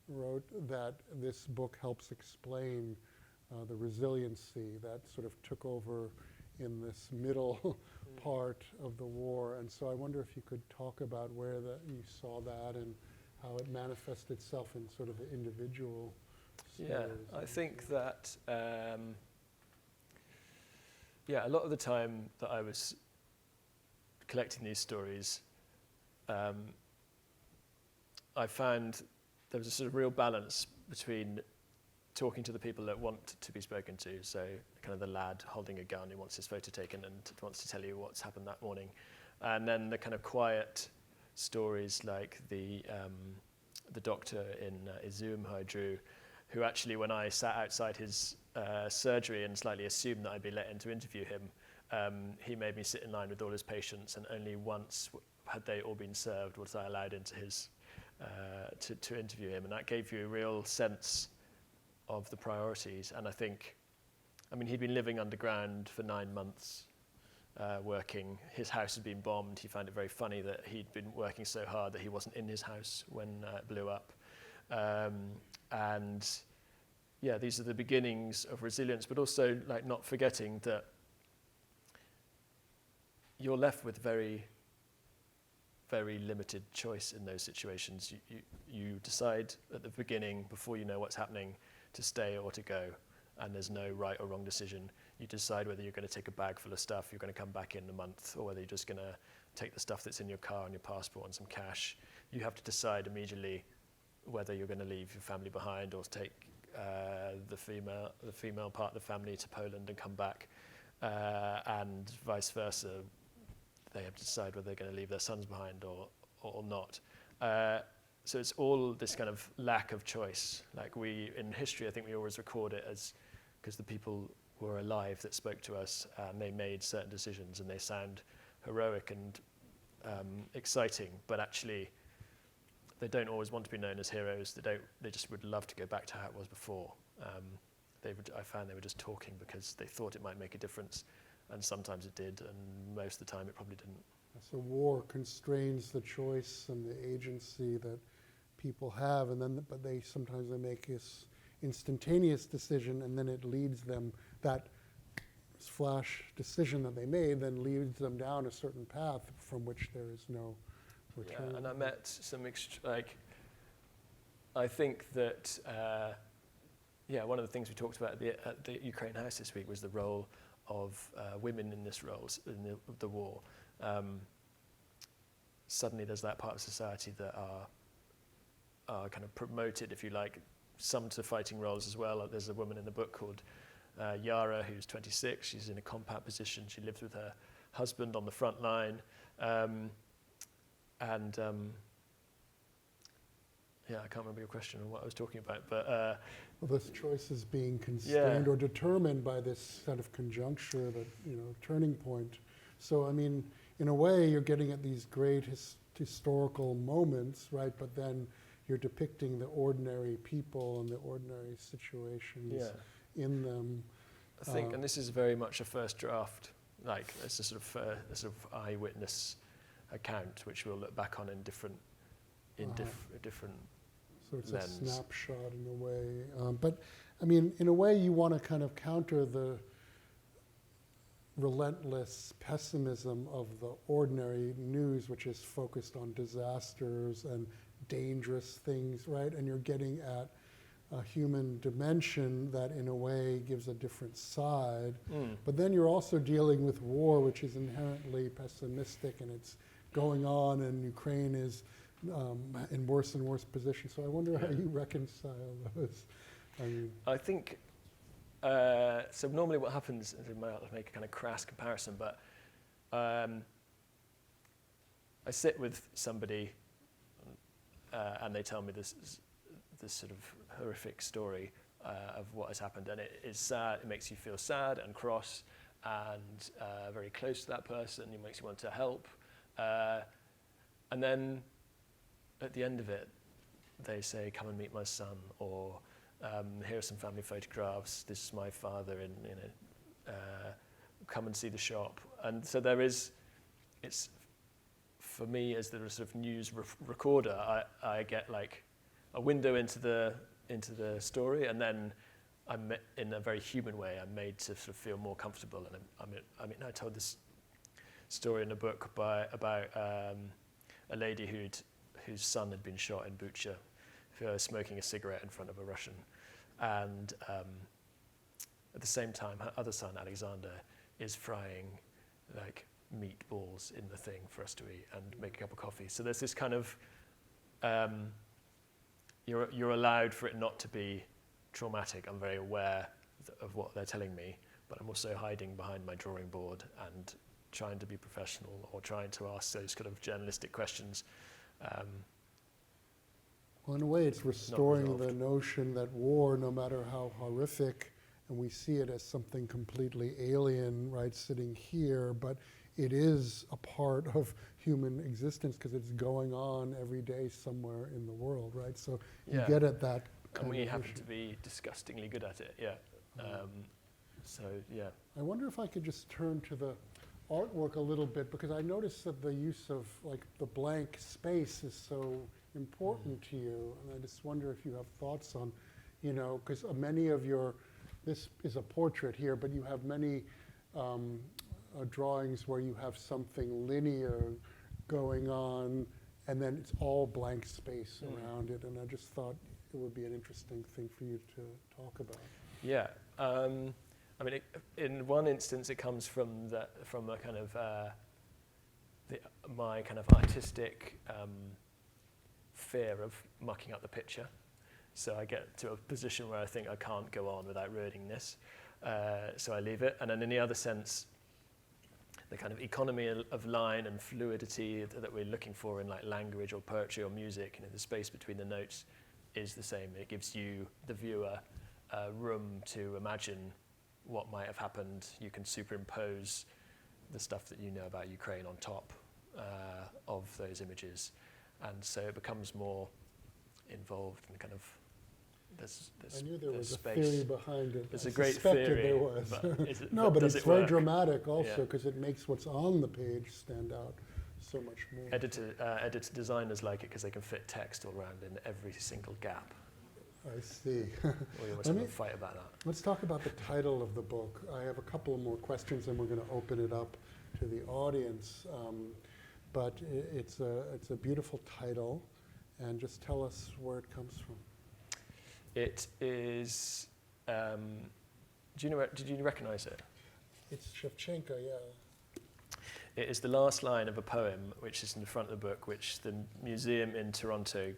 wrote that this book helps explain the resiliency that sort of took over in this middle part of the war. And so I wonder if you could talk about where you saw that and how it manifested itself in sort of individual Yeah, stories. I think that, a lot of the time that I was collecting these stories, I found there was a sort of real balance between talking to the people that want to be spoken to, so kind of the lad holding a gun who wants his photo taken and wants to tell you what's happened that morning, and then the kind of quiet stories like the doctor in Izum who I drew, who actually, when I sat outside his surgery and slightly assumed that I'd be let in to interview him, he made me sit in line with all his patients, and only once had they all been served was I allowed into his to interview him, and that gave you a real sense of the priorities. And I think, he'd been living underground for 9 months, working. His house had been bombed. He found it very funny that he'd been working so hard that he wasn't in his house when it blew up. These are the beginnings of resilience, but also like not forgetting that you're left with very, very limited choice in those situations. You decide at the beginning, before you know what's happening, to stay or to go, and there's no right or wrong decision. You decide whether you're going to take a bag full of stuff, you're going to come back in a month, or whether you're just going to take the stuff that's in your car and your passport and some cash. You have to decide immediately whether you're going to leave your family behind or take the female part of the family to Poland and come back, and vice versa. They have to decide whether they're going to leave their sons behind or not. So it's all this kind of lack of choice. Like in history, I think we always record it as because the people were alive that spoke to us, and they made certain decisions, and they sound heroic and exciting, but actually they don't always want to be known as heroes. They just would love to go back to how it was before. I found they were just talking because they thought it might make a difference, and sometimes it did, and most of the time it probably didn't. So war constrains the choice and the agency that people have, but sometimes they make this instantaneous decision, and then it leads them, that flash decision that they made then leads them down a certain path from which there is no return. Yeah, and I met some I think that one of the things we talked about at the Ukraine House this week was the role of women in this role in the war. Suddenly there's that part of society that are kind of promoted, if you like, some to fighting roles as well. There's a woman in the book called Yara, who's 26. She's in a combat position. She lives with her husband on the front line. I can't remember your question or what I was talking about, but this choice is being constrained or determined by this kind of conjuncture, that turning point. So in a way, you're getting at these great historical moments, right? But then you're depicting the ordinary people and the ordinary situations in them. I think, and this is very much a first draft, like it's a sort of eyewitness account, which we'll look back on in different So it's lens. A snapshot in a way. But in a way, you want to kind of counter the relentless pessimism of the ordinary news, which is focused on disasters and dangerous things, right? And you're getting at a human dimension that in a way gives a different side. But then you're also dealing with war, which is inherently pessimistic, and it's going on, and Ukraine is in worse and worse position. So I wonder how you reconcile those. I think, so normally what happens, is I might make a kind of crass comparison, but I sit with somebody and they tell me this sort of horrific story of what has happened, and it is sad. It makes you feel sad and cross and very close to that person. It makes you want to help. And then at the end of it, they say, come and meet my son, or here are some family photographs. This is my father, come and see the shop. And so it's, for me, as the sort of news recorder, I get like a window into the story, and then I'm in a very human way. I'm made to sort of feel more comfortable. And I told this story in a book about a lady whose son had been shot in Bucha for smoking a cigarette in front of a Russian, and at the same time, her other son Alexander is frying like meatballs in the thing for us to eat and make a cup of coffee. So there's this kind of you're allowed for it not to be traumatic. I'm very aware of what they're telling me, but I'm also hiding behind my drawing board and trying to be professional or trying to ask those kind of journalistic questions. Well, in a way, it's restoring the notion that war, no matter how horrific, and we see it as something completely alien, right, sitting here, but it is a part of human existence because it's going on every day somewhere in the world, right? So you get at that kind and we of happen issue. to be disgustingly good at it, yeah. So, yeah. I wonder if I could just turn to the artwork a little bit, because I noticed that the use of like the blank space is so important to you, and I just wonder if you have thoughts on, because many of this is a portrait here, but you have many drawings where you have something linear going on, and then it's all blank space around it, and I just thought it would be an interesting thing for you to talk about. Yeah. In one instance, it comes from a kind of my kind of artistic fear of mucking up the picture. So I get to a position where I think I can't go on without ruining this, so I leave it. And then in the other sense, the kind of economy of line and fluidity that we're looking for in like language or poetry or music, the space between the notes is the same. It gives you, the viewer, room to imagine what might have happened. You can superimpose the stuff that you know about Ukraine on top of those images, and so it becomes more involved and kind of I knew there was space. a theory behind it. There's I a great suspected theory. there was. No, but it's very work? dramatic also, because it makes what's on the page stand out so much more. Editor designers like it because they can fit text all around in every single gap. I see. Or you always have a fight about that. Let's talk about the title of the book. I have a couple more questions, and we're going to open it up to the audience. But it's a beautiful title, and just tell us where it comes from. It is. Did you recognize it? It's Shevchenko, yeah. It is the last line of a poem, which is in the front of the book, which the museum in Toronto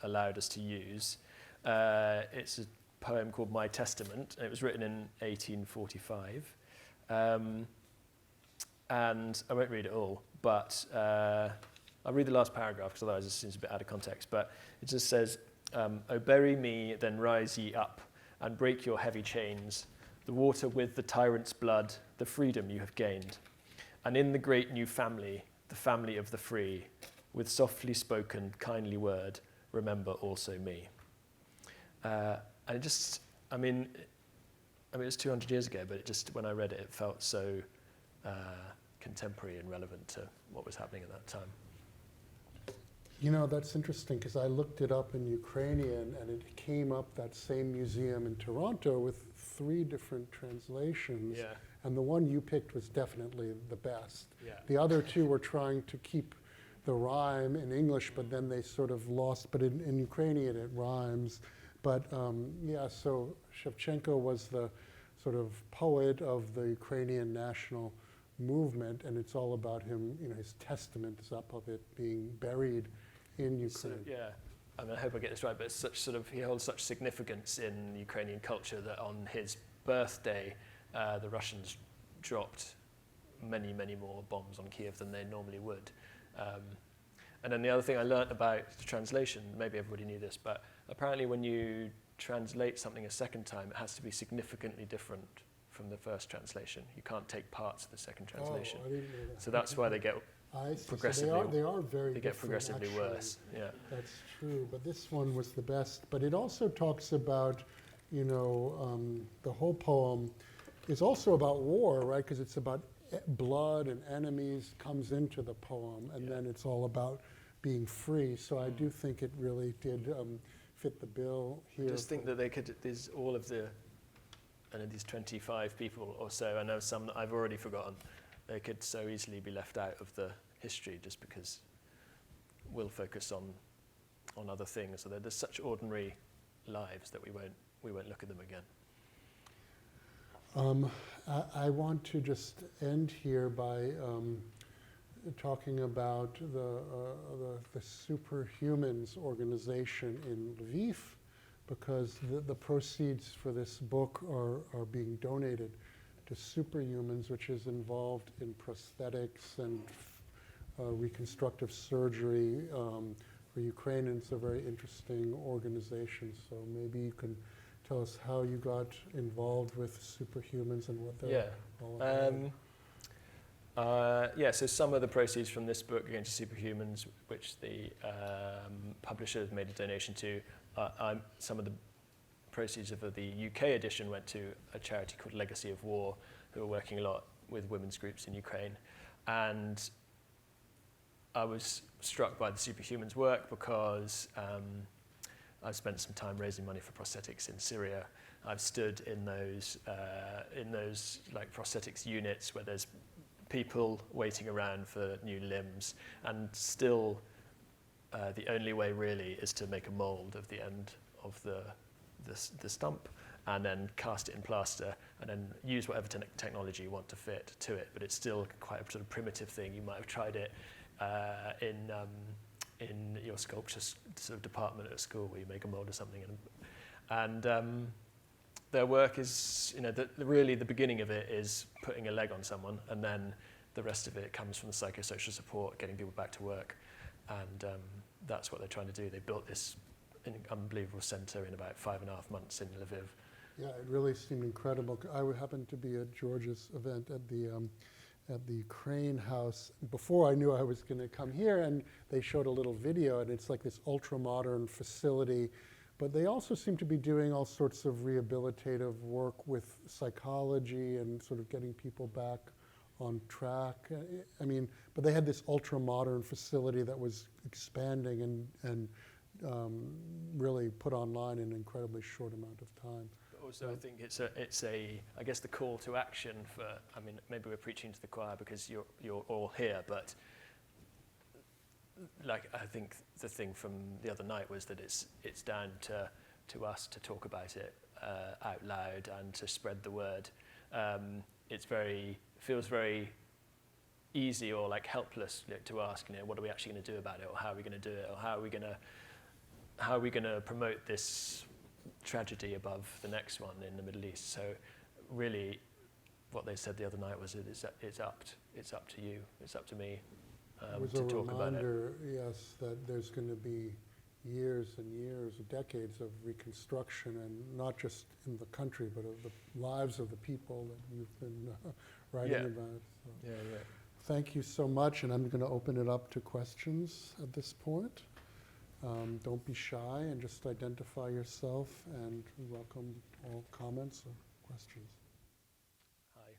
allowed us to use. It's a poem called My Testament, and it was written in 1845. And I won't read it all, but I'll read the last paragraph, because otherwise it seems a bit out of context. But it just says, "O bury me, then rise ye up, and break your heavy chains, the water with the tyrant's blood, the freedom you have gained. And in the great new family, the family of the free, with softly spoken, kindly word, remember also me." And it just, it was 200 years ago, but it just, when I read it, it felt so contemporary and relevant to what was happening at that time. That's interesting, because I looked it up in Ukrainian, and it came up that same museum in Toronto with 3 different translations. Yeah. And the one you picked was definitely the best. Yeah. The other 2 were trying to keep the rhyme in English, but then they sort of lost, but in Ukrainian it rhymes. But so Shevchenko was the sort of poet of the Ukrainian national movement, and it's all about him, his testament is up of it being buried in Ukraine. I hope I get this right, but it's such he holds such significance in Ukrainian culture that on his birthday, the Russians dropped many, many more bombs on Kiev than they normally would. And then the other thing I learnt about the translation, maybe everybody knew this, but apparently when you translate something a second time, it has to be significantly different from the first translation. You can't take parts of the second translation. Oh, I didn't know that. So that's why they get progressively, so they are very they get different, progressively actually. worse. Yeah. That's true, but this one was the best. But it also talks about, the whole poem is also about war, right? Because it's about blood and enemies comes into the poem, and then it's all about being free. So I do think it really did fit the bill here. I just think that there's all of the, I know these 25 people or so, I know some that I've already forgotten, they could so easily be left out of the history just because we'll focus on other things. So there's such ordinary lives that we won't look at them again. I want to just end here by talking about the Superhumans organization in Lviv, because the proceeds for this book are being donated to Superhumans, which is involved in prosthetics and reconstructive surgery for Ukraine, and it's a very interesting organization. So maybe you can tell us how you got involved with Superhumans and what they're all about. So some of the proceeds from this book are going to Superhumans, which the publisher has made a donation to. Some of the proceeds of the UK edition went to a charity called Legacy of War, who are working a lot with women's groups in Ukraine. And I was struck by the Superhumans work because I've spent some time raising money for prosthetics in Syria. I've stood in those like prosthetics units where there's people waiting around for new limbs, and still the only way really is to make a mold of the end of the stump and then cast it in plaster and then use whatever technology you want to fit to it. But it's still quite a sort of primitive thing. You might have tried it in your sculpture sort of department at school where you make a mold of something. And their work is, really the beginning of it is putting a leg on someone, and then the rest of it comes from the psychosocial support, getting people back to work. And that's what they're trying to do. They built this unbelievable centre in about 5.5 months in Lviv. Yeah, it really seemed incredible. I happened to be at George's event at the Crane House before I knew I was going to come here, and they showed a little video, and it's like this ultra-modern facility. But they also seem to be doing all sorts of rehabilitative work with psychology and sort of getting people back on track. But they had this ultra-modern facility that was expanding and really put online in an incredibly short amount of time. Also, I think it's a I guess the call to action for, maybe we're preaching to the choir because you're all here, but like I think the thing from the other night was that it's down to us to talk about it out loud and to spread the word. Feels very easy or like helpless to ask, what are we actually going to do about it, or how are we going to do it, or how are we going to promote this tragedy above the next one in the Middle East. So really what they said the other night was it's up to you, it's up to me to talk about it. It was a reminder, yes, that there's going to be years and years, decades of reconstruction, and not just in the country, but of the lives of the people that you've been writing about. So. Yeah. Thank you so much, and I'm going to open it up to questions at this point. Don't be shy and just identify yourself, and welcome all comments or questions. Hi.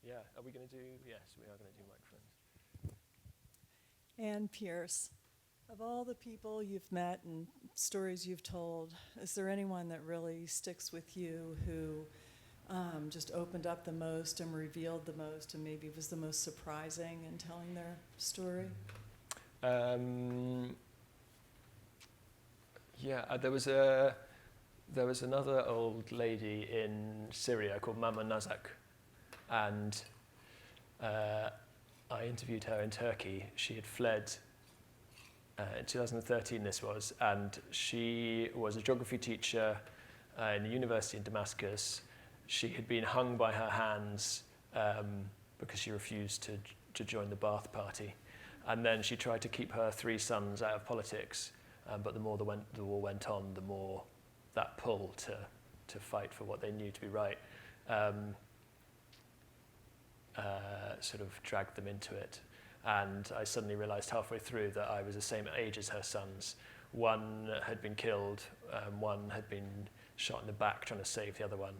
Yeah, are we going to do, yes, we are going to do microphones. Anne Pierce, of all the people you've met and stories you've told, is there anyone that really sticks with you who just opened up the most and revealed the most and maybe was the most surprising in telling their story? There was another old lady in Syria called Mama Nazak, and I interviewed her in Turkey. She had fled in 2013, this was, and she was a geography teacher in the university in Damascus. She had been hung by her hands because she refused to join the Ba'ath Party. And then she tried to keep her 3 sons out of politics, but the more the war went on, the more that pull to fight for what they knew to be right sort of dragged them into it. And I suddenly realized halfway through that I was the same age as her sons. One had been killed, one had been shot in the back trying to save the other one,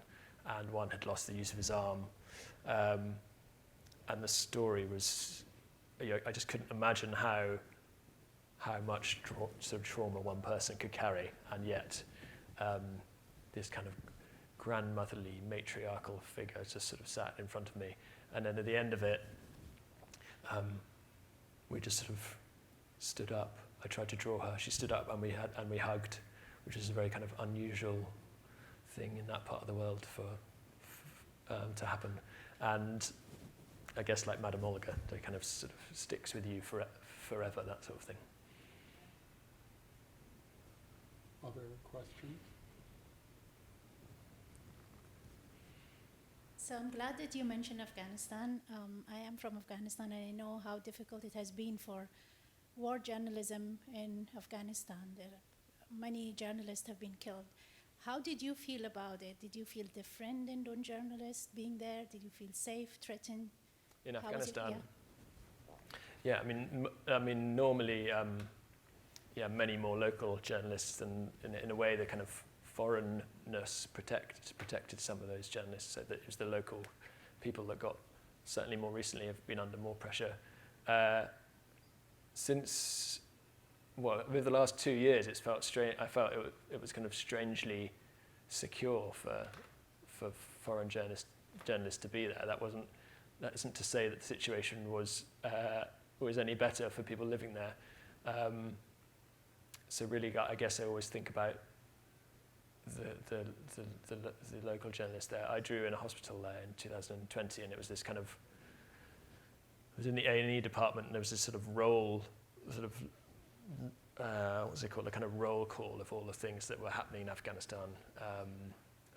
and one had lost the use of his arm. And the story was, I just couldn't imagine how how much sort of trauma one person could carry, and yet this kind of grandmotherly matriarchal figure just sort of sat in front of me. And then at the end of it, we just sort of stood up. I tried to draw her. She stood up, and we hugged, which is a very kind of unusual thing in that part of the world to happen. And I guess like Madame Olga, it kind of sort of sticks with you forever, that sort of thing. Other questions? So I'm glad that you mentioned Afghanistan. I am from Afghanistan, and I know how difficult it has been for war journalism in Afghanistan. Many journalists have been killed. How did you feel about it? Did you feel different than journalists being there? Did you feel safe, threatened? In How was it? Afghanistan? Yeah, I mean, normally, many more local journalists, and in a way, the kind of foreignness protected some of those journalists, so that it was the local people that got, certainly more recently, have been under more pressure. Since, well, over the last 2 years, it's felt strange. I felt it was kind of strangely secure for foreign journalists to be there. That isn't to say that the situation was any better for people living there. So really, I guess I always think about the local journalists there. I drew in a hospital there in 2020, and it was this kind of, I was in the A&E department, and there was this sort of roll, what's it called, a kind of roll call of all the things that were happening in Afghanistan,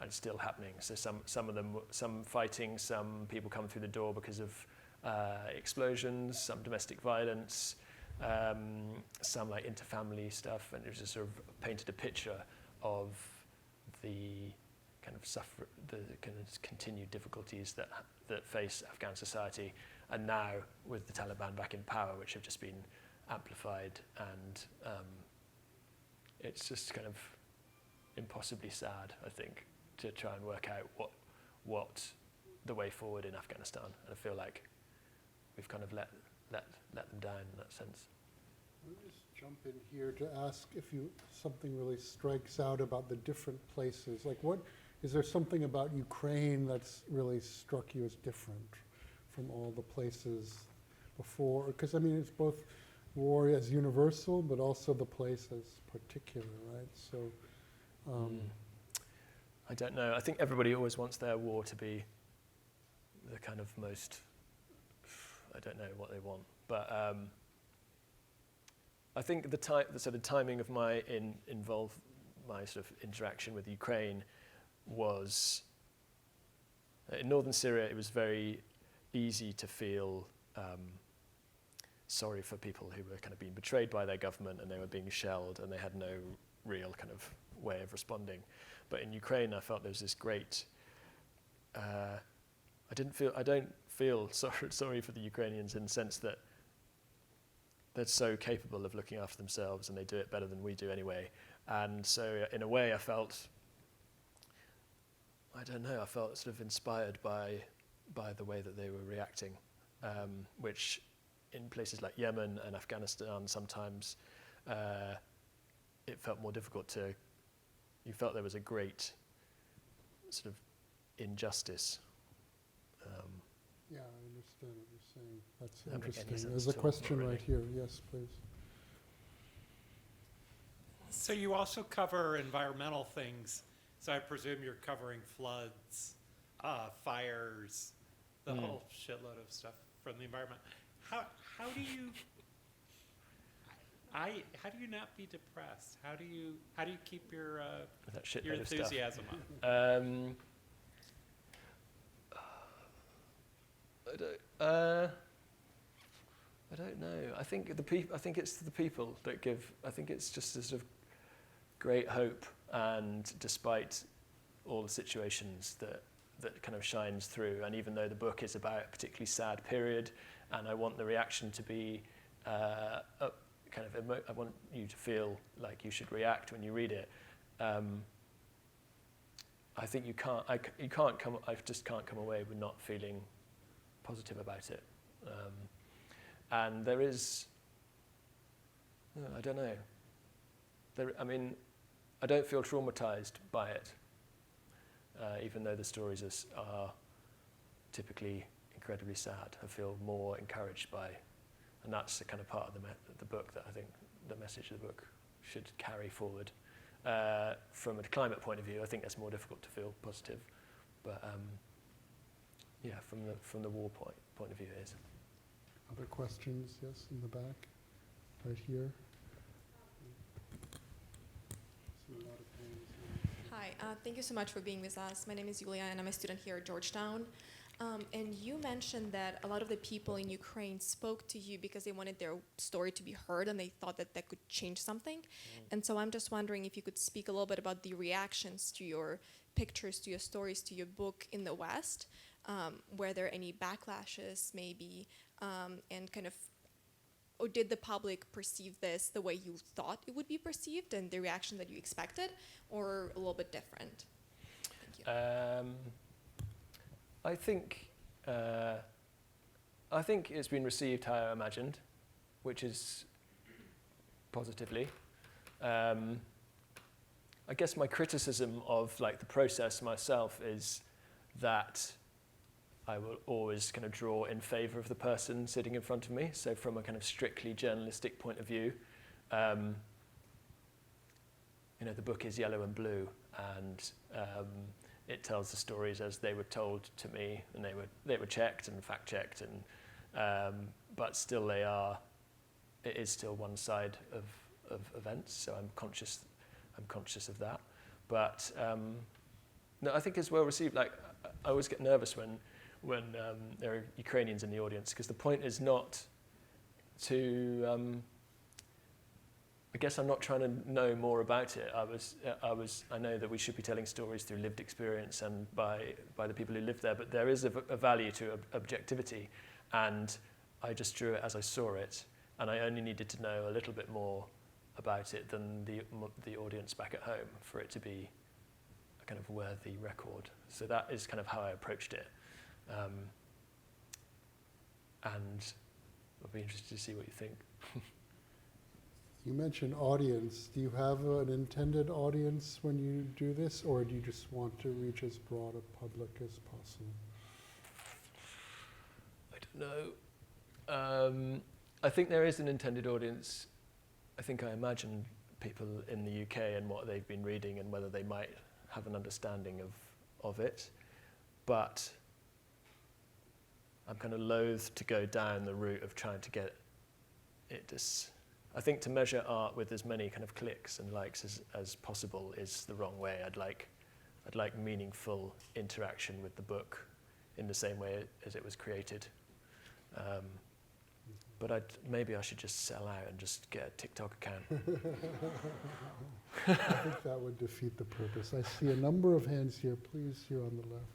and still happening. So some of them, some fighting, some people come through the door because of explosions, some domestic violence, some like interfamily stuff, and it was just sort of painted a picture of the kind of the kind of continued difficulties that face Afghan society, and now with the Taliban back in power, which have just been amplified, and it's just kind of impossibly sad, I think, to try and work out what the way forward in Afghanistan. And I feel like we've kind of let them down in that sense. Let me just jump in here to ask if something really strikes out about the different places. Like, what is there something about Ukraine that's really struck you as different from all the places before? Because I mean, it's both war as universal, but also the place as particular, right? So, I don't know. I think everybody always wants their war to be the kind of most. I don't know what they want, but I think the sort of timing of my my sort of interaction with Ukraine was in northern Syria. It was very easy to feel sorry for people who were kind of being betrayed by their government, and they were being shelled, and they had no real kind of way of responding. But in Ukraine, I felt there was this great. I don't feel sorry for the Ukrainians in the sense that they're so capable of looking after themselves, and they do it better than we do anyway. And so, in a way, I felt sort of inspired by the way that they were reacting, which in places like Yemen and Afghanistan, sometimes it felt more difficult to. You felt there was a great sort of injustice. yeah, I understand what you're saying. That's That make any interesting. sense There's a at all? question Not really. right here. Yes, please. So you also cover environmental things. So I presume you're covering floods, fires, the whole shitload of stuff from the environment. How do you not be depressed? How do you keep your That shitload of stuff. enthusiasm up? I don't know. I think it's the people that give. I think it's just a sort of great hope, and despite all the situations that kind of shines through, and even though the book is about a particularly sad period, and I want the reaction to be I want you to feel like you should react when you read it. I think I just can't come away with not feeling positive about it. And there's I don't know. I mean, I don't feel traumatized by it, even though the stories are typically incredibly sad. I feel more encouraged by, and that's the kind of part of the book that I think the message of the book should carry forward. From a climate point of view, I think that's more difficult to feel positive, but yeah, from the war point of view, it is. Other questions? Yes, in the back, right here. Hi, thank you so much for being with us. My name is Yulia, and I'm a student here at Georgetown. And you mentioned that a lot of the people in Ukraine spoke to you because they wanted their story to be heard and they thought that that could change something. And so I'm just wondering if you could speak a little bit about the reactions to your pictures, to your stories, to your book in the West. Were there any backlashes maybe, and kind of, or did the public perceive this the way you thought it would be perceived and the reaction that you expected, or a little bit different? Thank you. I think it's been received how I imagined, which is positively. I guess my criticism of like the process myself is that I will always kind of draw in favor of the person sitting in front of me. So from a kind of strictly journalistic point of view, the book is yellow and blue, and it tells the stories as they were told to me, and they were checked and fact checked, and but still it is still one side of events. So I'm conscious of that. But no, I think it's well received. Like I always get nervous when there are Ukrainians in the audience, because the point is not to. I guess I'm not trying to know more about it. I know that we should be telling stories through lived experience and by the people who live there, but there is a value to objectivity, and I just drew it as I saw it, and I only needed to know a little bit more about it than the audience back at home for it to be a kind of worthy record. So that is kind of how I approached it, and I'll be interested to see what you think. You mentioned audience. Do you have an intended audience when you do this, or do you just want to reach as broad a public as possible? I don't know. I think there is an intended audience. I think I imagine people in the UK and what they've been reading and whether they might have an understanding of it. But I'm kind of loath to go down the route of trying to get it I think to measure art with as many kind of clicks and likes as possible is the wrong way. I'd like meaningful interaction with the book in the same way as it was created. But maybe I should just sell out and just get a TikTok account. I think that would defeat the purpose. I see a number of hands here. Please, here on the left.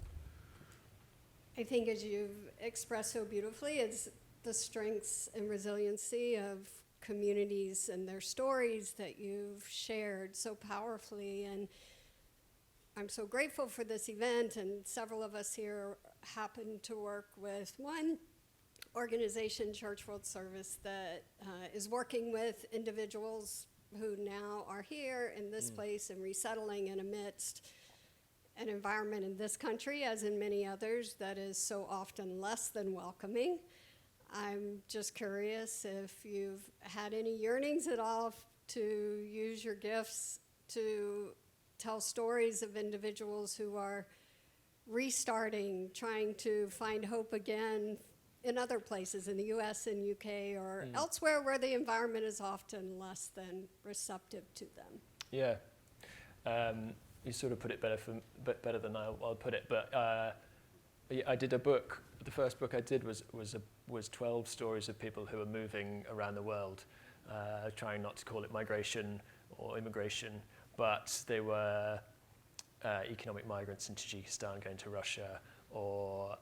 I think as you've expressed so beautifully, it's the strengths and resiliency of communities and their stories that you've shared so powerfully. And I'm so grateful for this event, and several of us here happen to work with one organization, Church World Service, that is working with individuals who now are here in this place and resettling in amidst an environment in this country, as in many others, that is so often less than welcoming. I'm just curious if you've had any yearnings at all to use your gifts to tell stories of individuals who are restarting, trying to find hope again in other places, in the US and UK or elsewhere where the environment is often less than receptive to them. Yeah, you sort of put it better than I'll put it. But I did a book. The first book I did was 12 stories of people who were moving around the world, trying not to call it migration or immigration, but they were economic migrants in Tajikistan going to Russia, or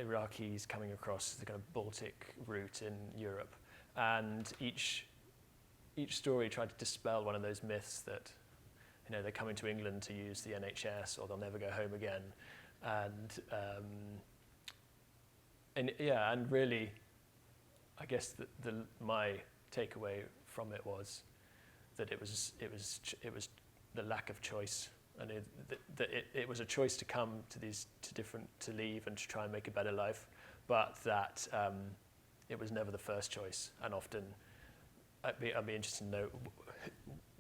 Iraqis coming across the kind of Baltic route in Europe. And each story tried to dispel one of those myths that, they're coming to England to use the NHS or they'll never go home again. And really, I guess my takeaway from it was that it was the lack of choice, and it was a choice to come to leave and to try and make a better life, but that it was never the first choice. And often, I'd be interested to know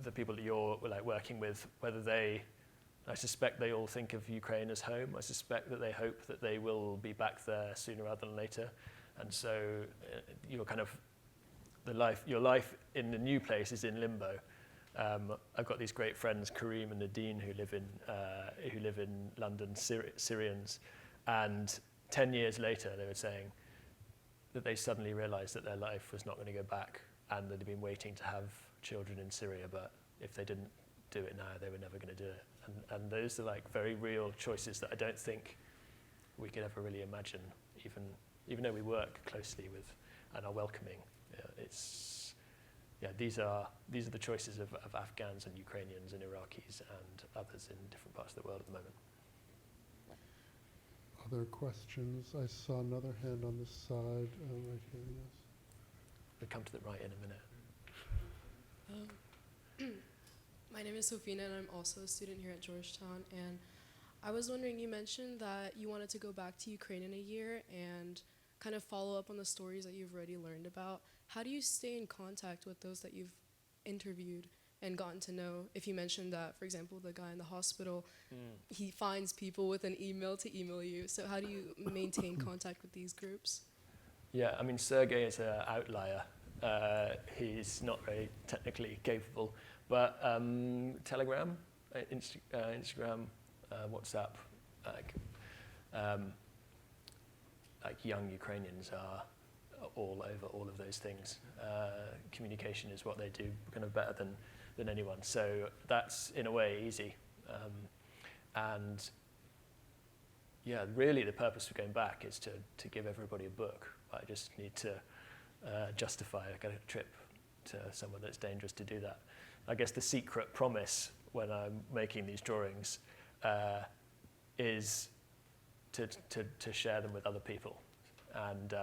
the people that you're like working with, whether I suspect they all think of Ukraine as home. I suspect that they hope that they will be back there sooner rather than later, and so you're kind of your life in the new place is in limbo. I've got these great friends, Kareem and Nadine, who live in London, Syrians, and 10 years later they were saying that they suddenly realised that their life was not going to go back, and they'd been waiting to have children in Syria, but if they didn't do it now, they were never going to do it. And those are like very real choices that I don't think we could ever really imagine, even though we work closely with and are welcoming. These are the choices of Afghans and Ukrainians and Iraqis and others in different parts of the world at the moment. Other questions? I saw another hand on the side, right here, yes. We'll come to the right in a minute. My name is Sofina, and I'm also a student here at Georgetown. And I was wondering, you mentioned that you wanted to go back to Ukraine in a year and kind of follow up on the stories that you've already learned about. How do you stay in contact with those that you've interviewed and gotten to know? If you mentioned that, for example, the guy in the hospital, he finds people with an email to email you. So how do you maintain contact with these groups? Yeah, I mean, Sergey is an outlier. He's not very technically capable, but Telegram, Instagram, WhatsApp, like young Ukrainians are all over all of those things. Communication is what they do kind of better than anyone. So that's in a way easy. And yeah, really the purpose of going back is to give everybody a book. I just need to justify a trip to somewhere that's dangerous to do that. I guess the secret promise when I'm making these drawings is to share them with other people. And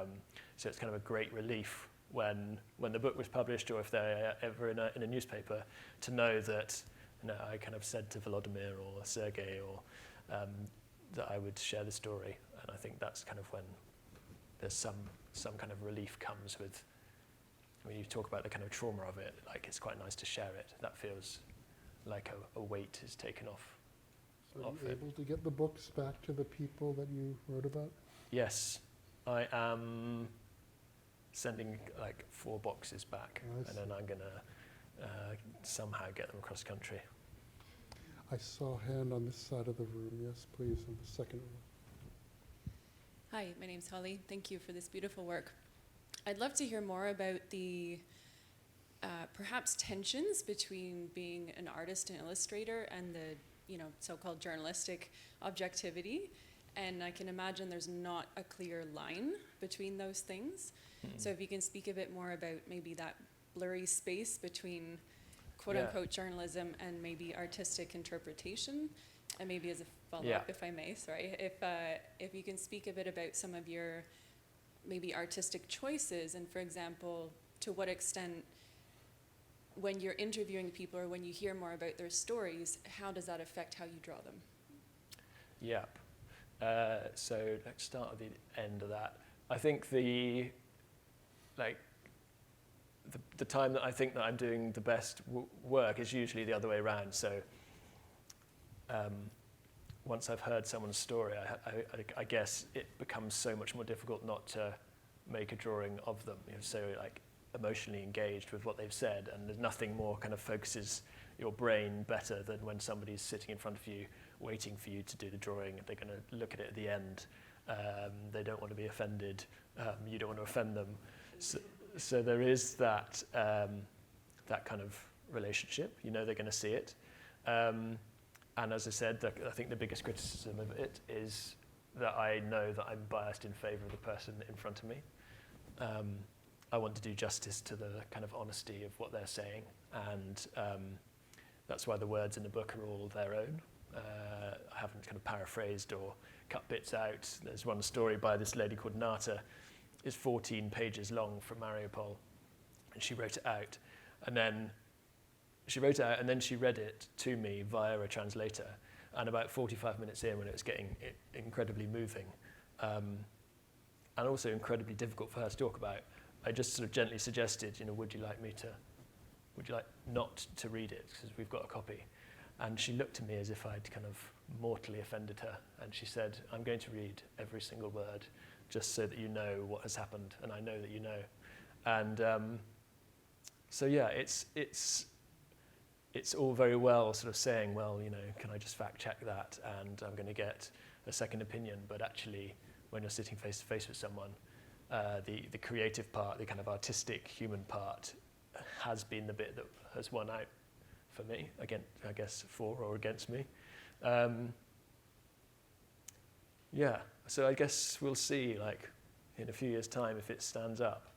so it's kind of a great relief when the book was published, or if they're ever in a newspaper, to know that I kind of said to Volodymyr or Sergey or that I would share the story. And I think that's kind of when there's some kind of relief comes with, when you talk about the kind of trauma of it, like it's quite nice to share it. That feels like a weight is taken off. So are you able to get the books back to the people that you wrote about? Yes, I am sending like 4 boxes back, and then I'm going to somehow get them across country. I saw a hand on this side of the room. Yes, please, on the second row. Hi, my name's Holly. Thank you for this beautiful work. I'd love to hear more about the perhaps tensions between being an artist and illustrator and the so-called journalistic objectivity. And I can imagine there's not a clear line between those things. So if you can speak a bit more about maybe that blurry space between quote-unquote journalism and maybe artistic interpretation. And maybe as a follow-up, if I may, sorry, if you can speak a bit about some of your maybe artistic choices, and for example, to what extent when you're interviewing people or when you hear more about their stories, how does that affect how you draw them? Yeah. So let's start at the end of that. I think the time that I think that I'm doing the best work is usually the other way around. So once I've heard someone's story, I guess it becomes so much more difficult not to make a drawing of them. You're so like emotionally engaged with what they've said, and there's nothing more kind of focuses your brain better than when somebody's sitting in front of you waiting for you to do the drawing. They're going to look at it at the end. They don't want to be offended. You don't want to offend them. So there is that kind of relationship. You know they're going to see it. And as I said, I think the biggest criticism of it is that I know that I'm biased in favor of the person in front of me. I want to do justice to the kind of honesty of what they're saying, and that's why the words in the book are all their own. I haven't kind of paraphrased or cut bits out. There's one story by this lady called Nata. It's 14 pages long from Mariupol, and she wrote it out. And then she wrote it out, and then she read it to me via a translator. And about 45 minutes in, when it was getting incredibly moving, and also incredibly difficult for her to talk about, I just sort of gently suggested, would you like not to read it, because we've got a copy? And she looked at me as if I'd kind of mortally offended her, and she said, I'm going to read every single word, just so that you know what has happened, and I know that you know. And so yeah, it's all very well sort of saying, well, can I just fact check that, and I'm going to get a second opinion, but actually, when you're sitting face to face with someone, the creative part, the kind of artistic human part, has been the bit that has won out for me, again, I guess for or against me. Yeah, so I guess we'll see, like, in a few years' time if it stands up.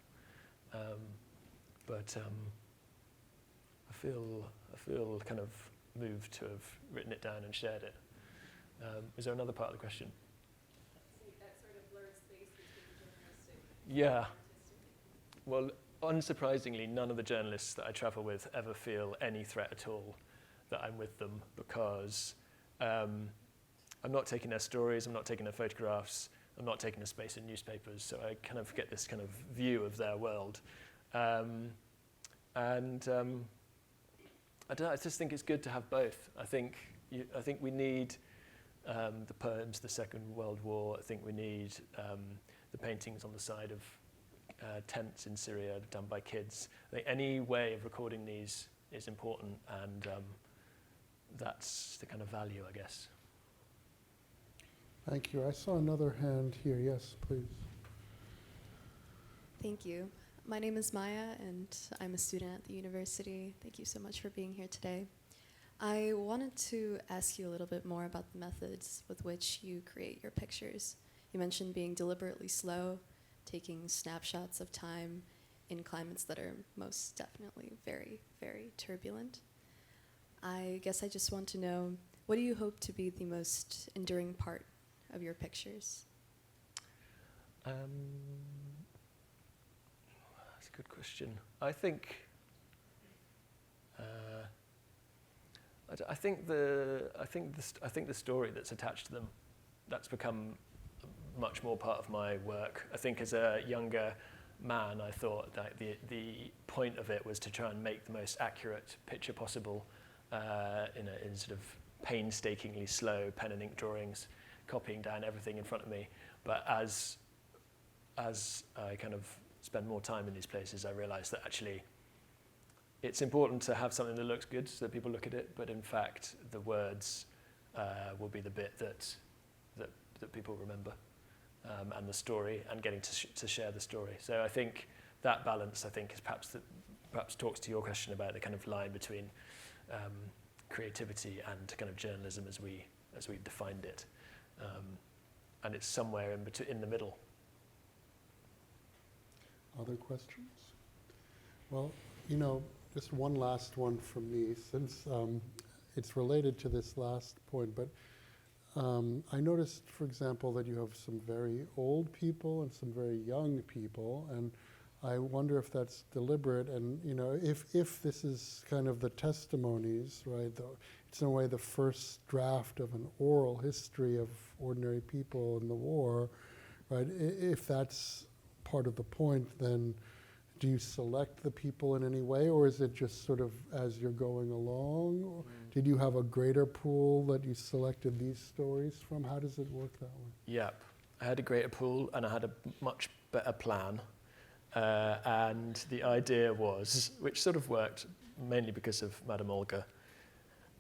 But I feel kind of moved to have written it down and shared it. Is there another part of the question? That sort of blurred space between journalistic Yeah. Well, unsurprisingly, none of the journalists that I travel with ever feel any threat at all that I'm with them, because I'm not taking their stories, I'm not taking their photographs, I'm not taking a space in newspapers, so I kind of get this kind of view of their world. I just think it's good to have both. I think we need the poems, the Second World War. I think we need the paintings on the side of tents in Syria done by kids. I think any way of recording these is important, and that's the kind of value, I guess. Thank you. I saw another hand here. Yes, please. Thank you. My name is Maya, and I'm a student at the university. Thank you so much for being here today. I wanted to ask you a little bit more about the methods with which you create your pictures. You mentioned being deliberately slow, taking snapshots of time in climates that are most definitely very, very turbulent. I guess I just want to know, what do you hope to be the most enduring part of your pictures? That's a good question. I think the story that's attached to them, that's become much more part of my work. I think as a younger man, I thought that the point of it was to try and make the most accurate picture possible in sort of painstakingly slow pen and ink drawings, copying down everything in front of me. But as I kind of spend more time in these places, I realize that actually it's important to have something that looks good so that people look at it, but in fact the words will be the bit that people remember, and the story, and getting to share the story. So I think that balance, is perhaps talks to your question about the kind of line between creativity and kind of journalism as we defined it, and it's somewhere in the middle. Other questions? Well, just one last one from me, since it's related to this last point, but I noticed, for example, that you have some very old people and some very young people, and I wonder if that's deliberate, and if this is kind of the testimonies, right? It's in a way the first draft of an oral history of ordinary people in the war, right? If that's part of the point, then do you select the people in any way, or is it just sort of as you're going along? Or did you have a greater pool that you selected these stories from? How does it work that way? Yep, I had a greater pool, and I had a much better plan. And the idea was, which sort of worked mainly because of Madame Olga,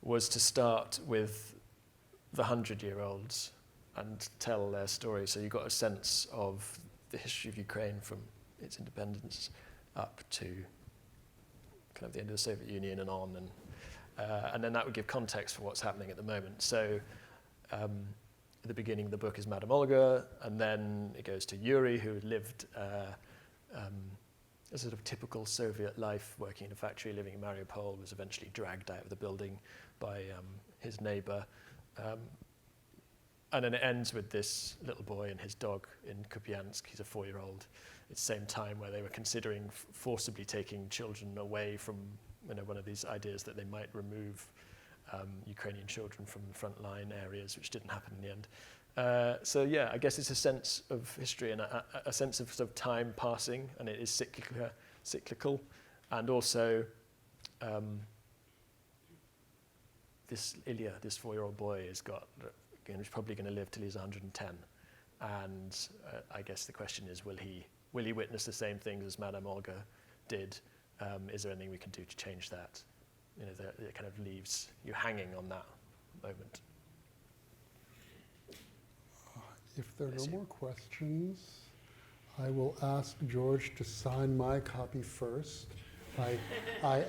was to start with the 100-year-olds and tell their story. So you got a sense of the history of Ukraine from its independence up to kind of the end of the Soviet Union and on, and then that would give context for what's happening at the moment. So at the beginning of the book is Madame Olga, and then it goes to Yuri, who lived a sort of typical Soviet life, working in a factory, living in Mariupol, was eventually dragged out of the building by his neighbor. and then it ends with this little boy and his dog in Kupiansk. He's a 4-year-old. It's the same time where they were considering forcibly taking children away from, one of these ideas that they might remove Ukrainian children from the frontline areas, which didn't happen in the end. So yeah, I guess it's a sense of history and a sense of sort of time passing, and it is cyclical, and also this Ilya, this 4-year-old boy, he's probably going to live till he's 110, and I guess the question is, will he witness the same things as Madame Olga did? Is there anything we can do to change that? That it kind of leaves you hanging on that moment. If there are no more questions, I will ask George to sign my copy first. I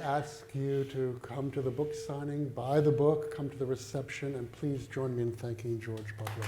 ask you to come to the book signing, buy the book, come to the reception, and please join me in thanking George Butler.